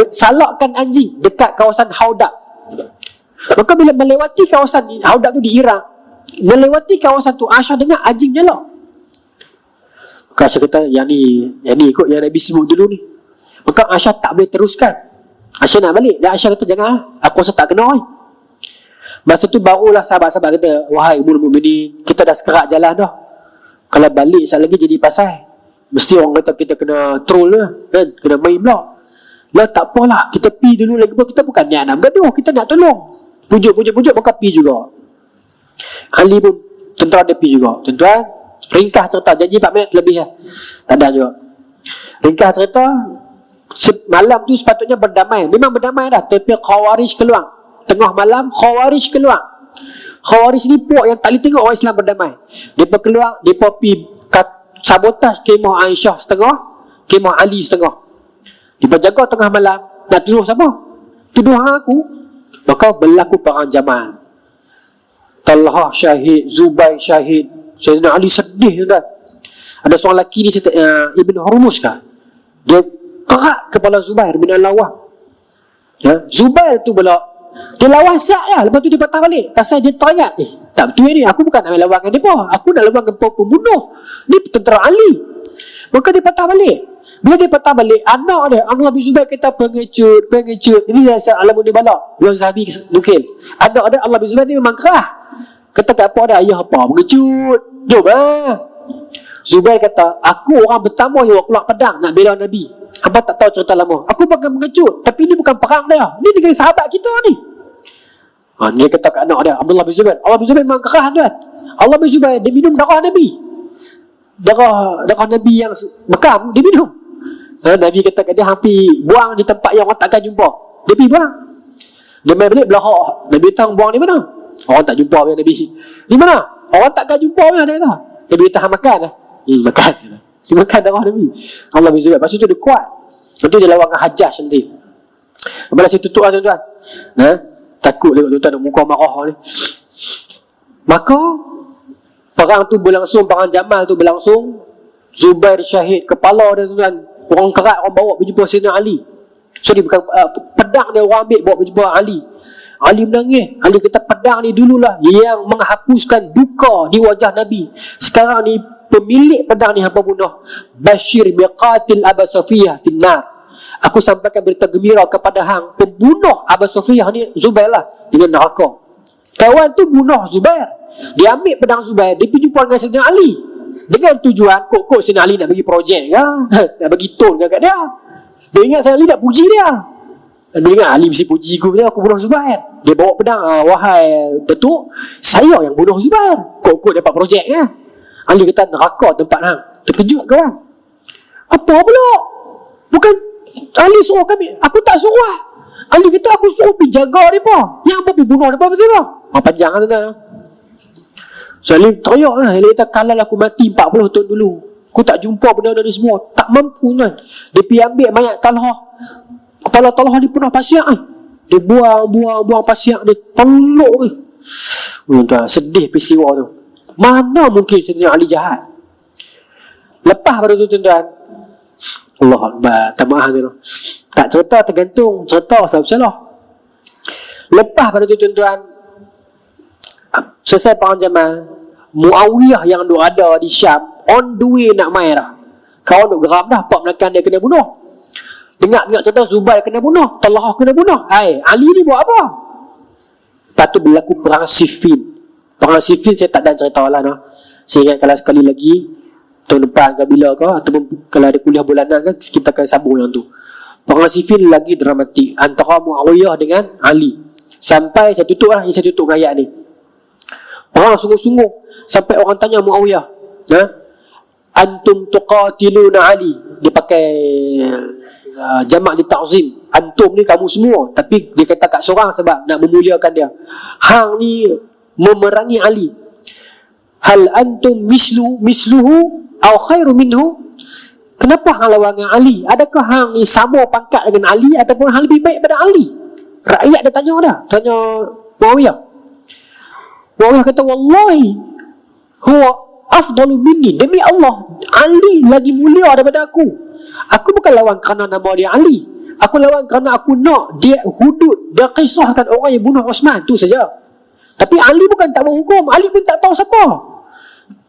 Salakkan anjing dekat kawasan hauda. Maka bila melewati kawasan hauda tu di Iraq, melewati kawasan tu, Aisyah dengar anjing nyalak. Maka Aisyah kata, yang ni ikut yang Nabi sebut dulu ni. Maka Aisyah tak boleh teruskan. Aisyah nak balik. Dan Aisyah kata, jangan, aku rasa tak kena. Masa tu barulah sahabat-sahabat kata, wahai Ummul Mukminin, kita dah sekerak jalan dah. Kalau balik sekali lagi jadi pasal, mesti orang kata kita kena troll lah, kan? Kena main pula. Lah tak apalah, kita pi dulu lagi pun. Kita bukan niat nak bergaduh, kita nak tolong. Pujuk, maka pi juga. Ali pun tentera dia pi juga. Tuan-tuan, ringkas cerita, janji 4 minit lebih lah. Tak ada juga. Ringkas cerita, malam tu sepatutnya berdamai. Memang berdamai dah, tapi Khawarij keluar. Tengah malam, Khawarij keluar. Khawarij ni puak yang tak boleh tengok orang Islam berdamai. Mereka keluar, mereka pergi sabotaj kemah Aisyah setengah, kemah Ali setengah. Mereka jaga tengah malam. Nak tuduh siapa? Tuduh aku. Maka berlaku perang Jamal. Talhah syahid, Zubair syahid, Sayyidina Ali sedih tuan. Ada seorang lelaki ni, Ibn Hurmuz kah? Dia kerak kepala Zubair bin Al-Awwam. Zubair tu pula dia lawan sak lah. Lepas tu dia patah balik. Pasal dia teringat, tak betul ni, aku bukan nak lawan dengan dia, aku nak lawan dengan pembunuh. Ni tentera Ali. Maka dia patah balik. Bila dia patah balik, anak dia Abdullah bin Zubair kata pengecut. Ini dia Alamun Balak, Imam Zahabi nukil. Anak dia Abdullah bin Zubair ni memang kerah. Kata kat apa dia, ayah apa pengecut, jom lah. Zubair kata, aku orang pertama yang keluar pedang nak bela Nabi. Apa tak tahu cerita lama. Aku bukan pengecut, tapi ini bukan perang dia, ni dengan sahabat kita ni. Dia kata kat anak dia, Abdullah bin Zubair. Abdullah bin Zubair memang kerah tuan. Abdullah bin Zubair, dia minum darah Nabi. Darah Nabi yang bekam, dia minum. Nabi kata kat dia, hampir buang di tempat yang orang takkan jumpa. Dia pergi buang. Dia main balik belahak. Nabi datang buang di mana? Orang tak jumpa dengan Nabi. Di mana? Orang takkan jumpa dengan dia kata. Nabi kata, makan lah. Makan. Dia makan darah Nabi. Allah bin Zubair. Lepas tu dia kuat. Lepas tu dia lawan dengan Hajjaj nanti. Lepas saya tutup lah tuan-tuan. Takut tengok tuan-tuan nak muka marah ni. Maka perang tu berlangsung, perang Jamal tu berlangsung. Zubair syahid, kepala dia tuan-tuan, orang kerat, orang bawa pergi jumpa Sayyidina Ali. So dia bukan pedang dia orang ambil bawa pergi jumpa Ali. Ali menangis. Ali kata, pedang ni dululah yang menghapuskan duka di wajah Nabi. Sekarang ni pemilik pedang ni hampa bunuh. Bashir biqatil Aba Safiyah finnar. Aku sampaikan berita gembira kepada hang, pembunuh Aba Safiyah ni Zubair lah, dengan neraka. Kawan tu bunuh Zubair. Dia ambil pedang Zubair, dia pergi jumpa dengan Sayyidina Ali dengan tujuan kok Sayyidina Ali nak bagi projek ke, nak bagi tone kat dia. Dia ingat Sayyidina Ali nak puji dia. Dia ingat Ali mesti puji aku bunuh Zubair. Dia bawa pedang, wahai Datuk, saya yang bunuh Zubair. Kok dapat projek ke. Ali kata, neraka tempat hang. Terkejut kawan. Apa pula? Bukan Ali suruh kami, aku tak suruh. Ali kata, aku suruh pergi jaga mereka. Yang apa pergi bunuh mereka betul tak? Panjang lah tuan-tuan. So Ali teriak lah. Ali kata, kalau aku mati 40 tahun dulu, aku tak jumpa benda ni semua. Tak mampu tuan. Dia pergi ambil mayat Talhah. Kepala Talhah ni penuh pasiak kan. Dia buang pasiak. Dia peluk ni. Tuan-tuan, sedih peristiwa tu. Mana mungkin Sayyidina Ali jahat. Lepas pada tu tuan-tuan, Allah Akbar, tak maaf tu. Tak cerita, tergantung cerita salah. Lepas pada tu tuan-tuan, selesai perang Jamal, Muawiyah yang duk ada di Syam on the way nak main dah. Kawan duk geram dah, pak menekan dia kena bunuh. Dengar cerita Zubair kena bunuh, Talhah kena bunuh. Ali ni buat apa? Lepas tu berlaku perang Siffin. Perang Siffin saya tak dan cerita lah no. Saya ingat kalau sekali lagi tahun depan ke bila ke, ataupun kalau ada kuliah bulanan kan, kita akan sambung yang tu. Perang Siffin lagi dramatik antara Muawiyah dengan Ali. Sampai saya tutup dengan ayat ni. Perang sungguh-sungguh sampai orang tanya Muawiyah, antum tuqatiluna Ali. Dia pakai jamak li ta'zim. Antum ni kamu semua, tapi dia kata kat seorang sebab nak memuliakan dia. Hang ni memerangi Ali. Hal antum misluhu au khairu minhu? Kenapa hang lawan dengan Ali? Adakah hang ni sama pangkat dengan Ali ataupun hang lebih baik daripada Ali? Rakyat dia tanya Muawiyah. Muawiyah kata, wallahi huwa afdalu minni, demi Allah Ali lagi mulia daripada aku. Aku bukan lawan kerana nama dia Ali, aku lawan kerana aku nak dia hudud, dia kisahkan orang yang bunuh Osman, tu saja. Tapi Ali bukan tak mau hukum, Ali pun tak tahu siapa.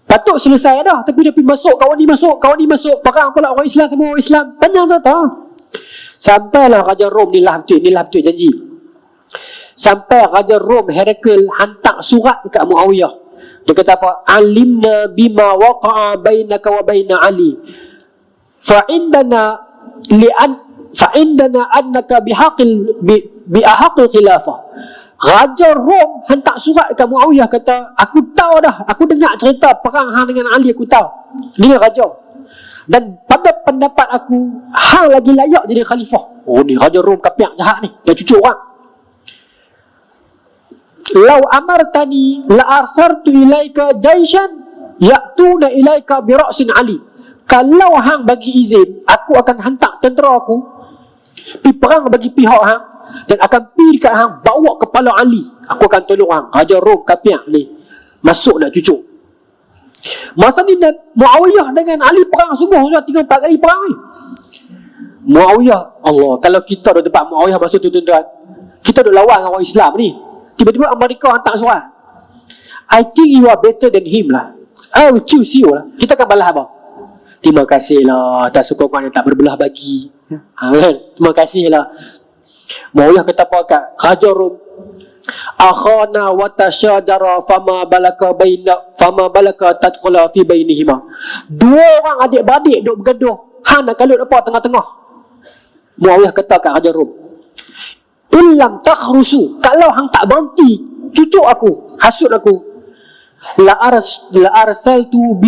Patut selesai dah, tapi dia pergi masuk, kawan ni masuk, perang pula orang Islam sama orang Islam, panjang cerita. Sampailah Raja Rom ni lah betul janji. Sampai Raja Rom Herakl hantar surat dekat Muawiyah. Dia kata apa? Alimna bima waqa'a bainaka wa baina Ali. Fa'indana annaka bihaqqil khilafah. Raja Rom hantar surat dekat Muawiyah, kata, aku tahu dah, aku dengar cerita perang hang dengan Ali, aku tahu. Dia raja. Dan pada pendapat aku, hang lagi layak jadi khalifah. Oh, ni Raja Rom kapiak jahat ni, dia cucuk orang. Lau amartani la arsartu ilaika jaishan ya'tuna ilaika bi ra'sin Ali. Kalau hang bagi izin, aku akan hantar tentera aku pergi perang bagi pihak hang, dan akan pergi dekat hang bawa kepala Ali. Aku akan tolong hang. Raja Rom kapiak ni masuk nak cucuk. Masa ni Muawiyah dengan Ali perang sungguh, 3-4 kali perang ni. Muawiyah, Allah, kalau kita ada tempat Muawiyah masa tu tuan-tuan, kita duk lawan orang Islam ni, tiba-tiba Amerika hantar surat, I think you are better than him lah, I will choose you lah. Kita akan balas apa? Terima kasih lah atas sokongan yang tak berbelah bagi. Terima kasih lah. Muawiyah kata apa kat Raja Rom? Akhana wa tashajara fama balaka tadkhula fi bainihima. Dua orang adik-beradik duk bergaduh, hang nak kalut apa tengah-tengah? Muawiyah kata kat Raja Rom, illam takhrusu, kalau hang tak berhenti cucuk aku, hasut aku, la arsaltu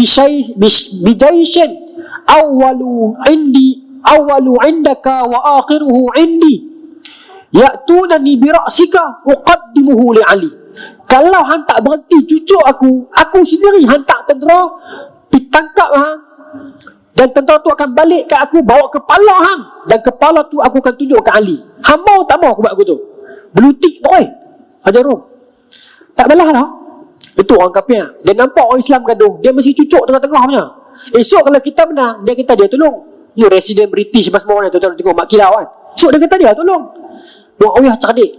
bijaishin awwalu indaka wa akhiruhu indi ya'tunani bi ra'sika uqaddimuhu li Ali. Kalau hang tak berhenti cucuk aku sendiri hantar tentera pergi tangkap hang, dan tentera tu akan balik kat aku bawa kepala hang, dan kepala tu aku akan tunjuk ke Ali. Hang mau tak mau aku buat aku tu? Belutik tu Raja Rom tak balas lah. Itu orang kafir. Dia nampak orang Islam gaduh, dia mesti cucuk tengah-tengah punya. Esok kalau kita menang, dia kata dia tolong. Ni Resident British apa semua orang tu tengok mak kilau kan. Esok dia kata dia tolong. Muawiyah cerdik.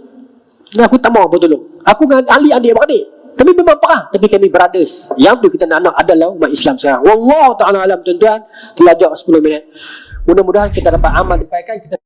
Aku tak mau apa tolong. Aku dengan Ali adik-beradik. Kami memang perang, tapi kami brothers. Yang tu kita nak adalah umat Islam sekarang. Wallahu ta'ala alam tuan-tuan. Telajak 10 minit. Mudah-mudahan kita dapat amal dipaikan kita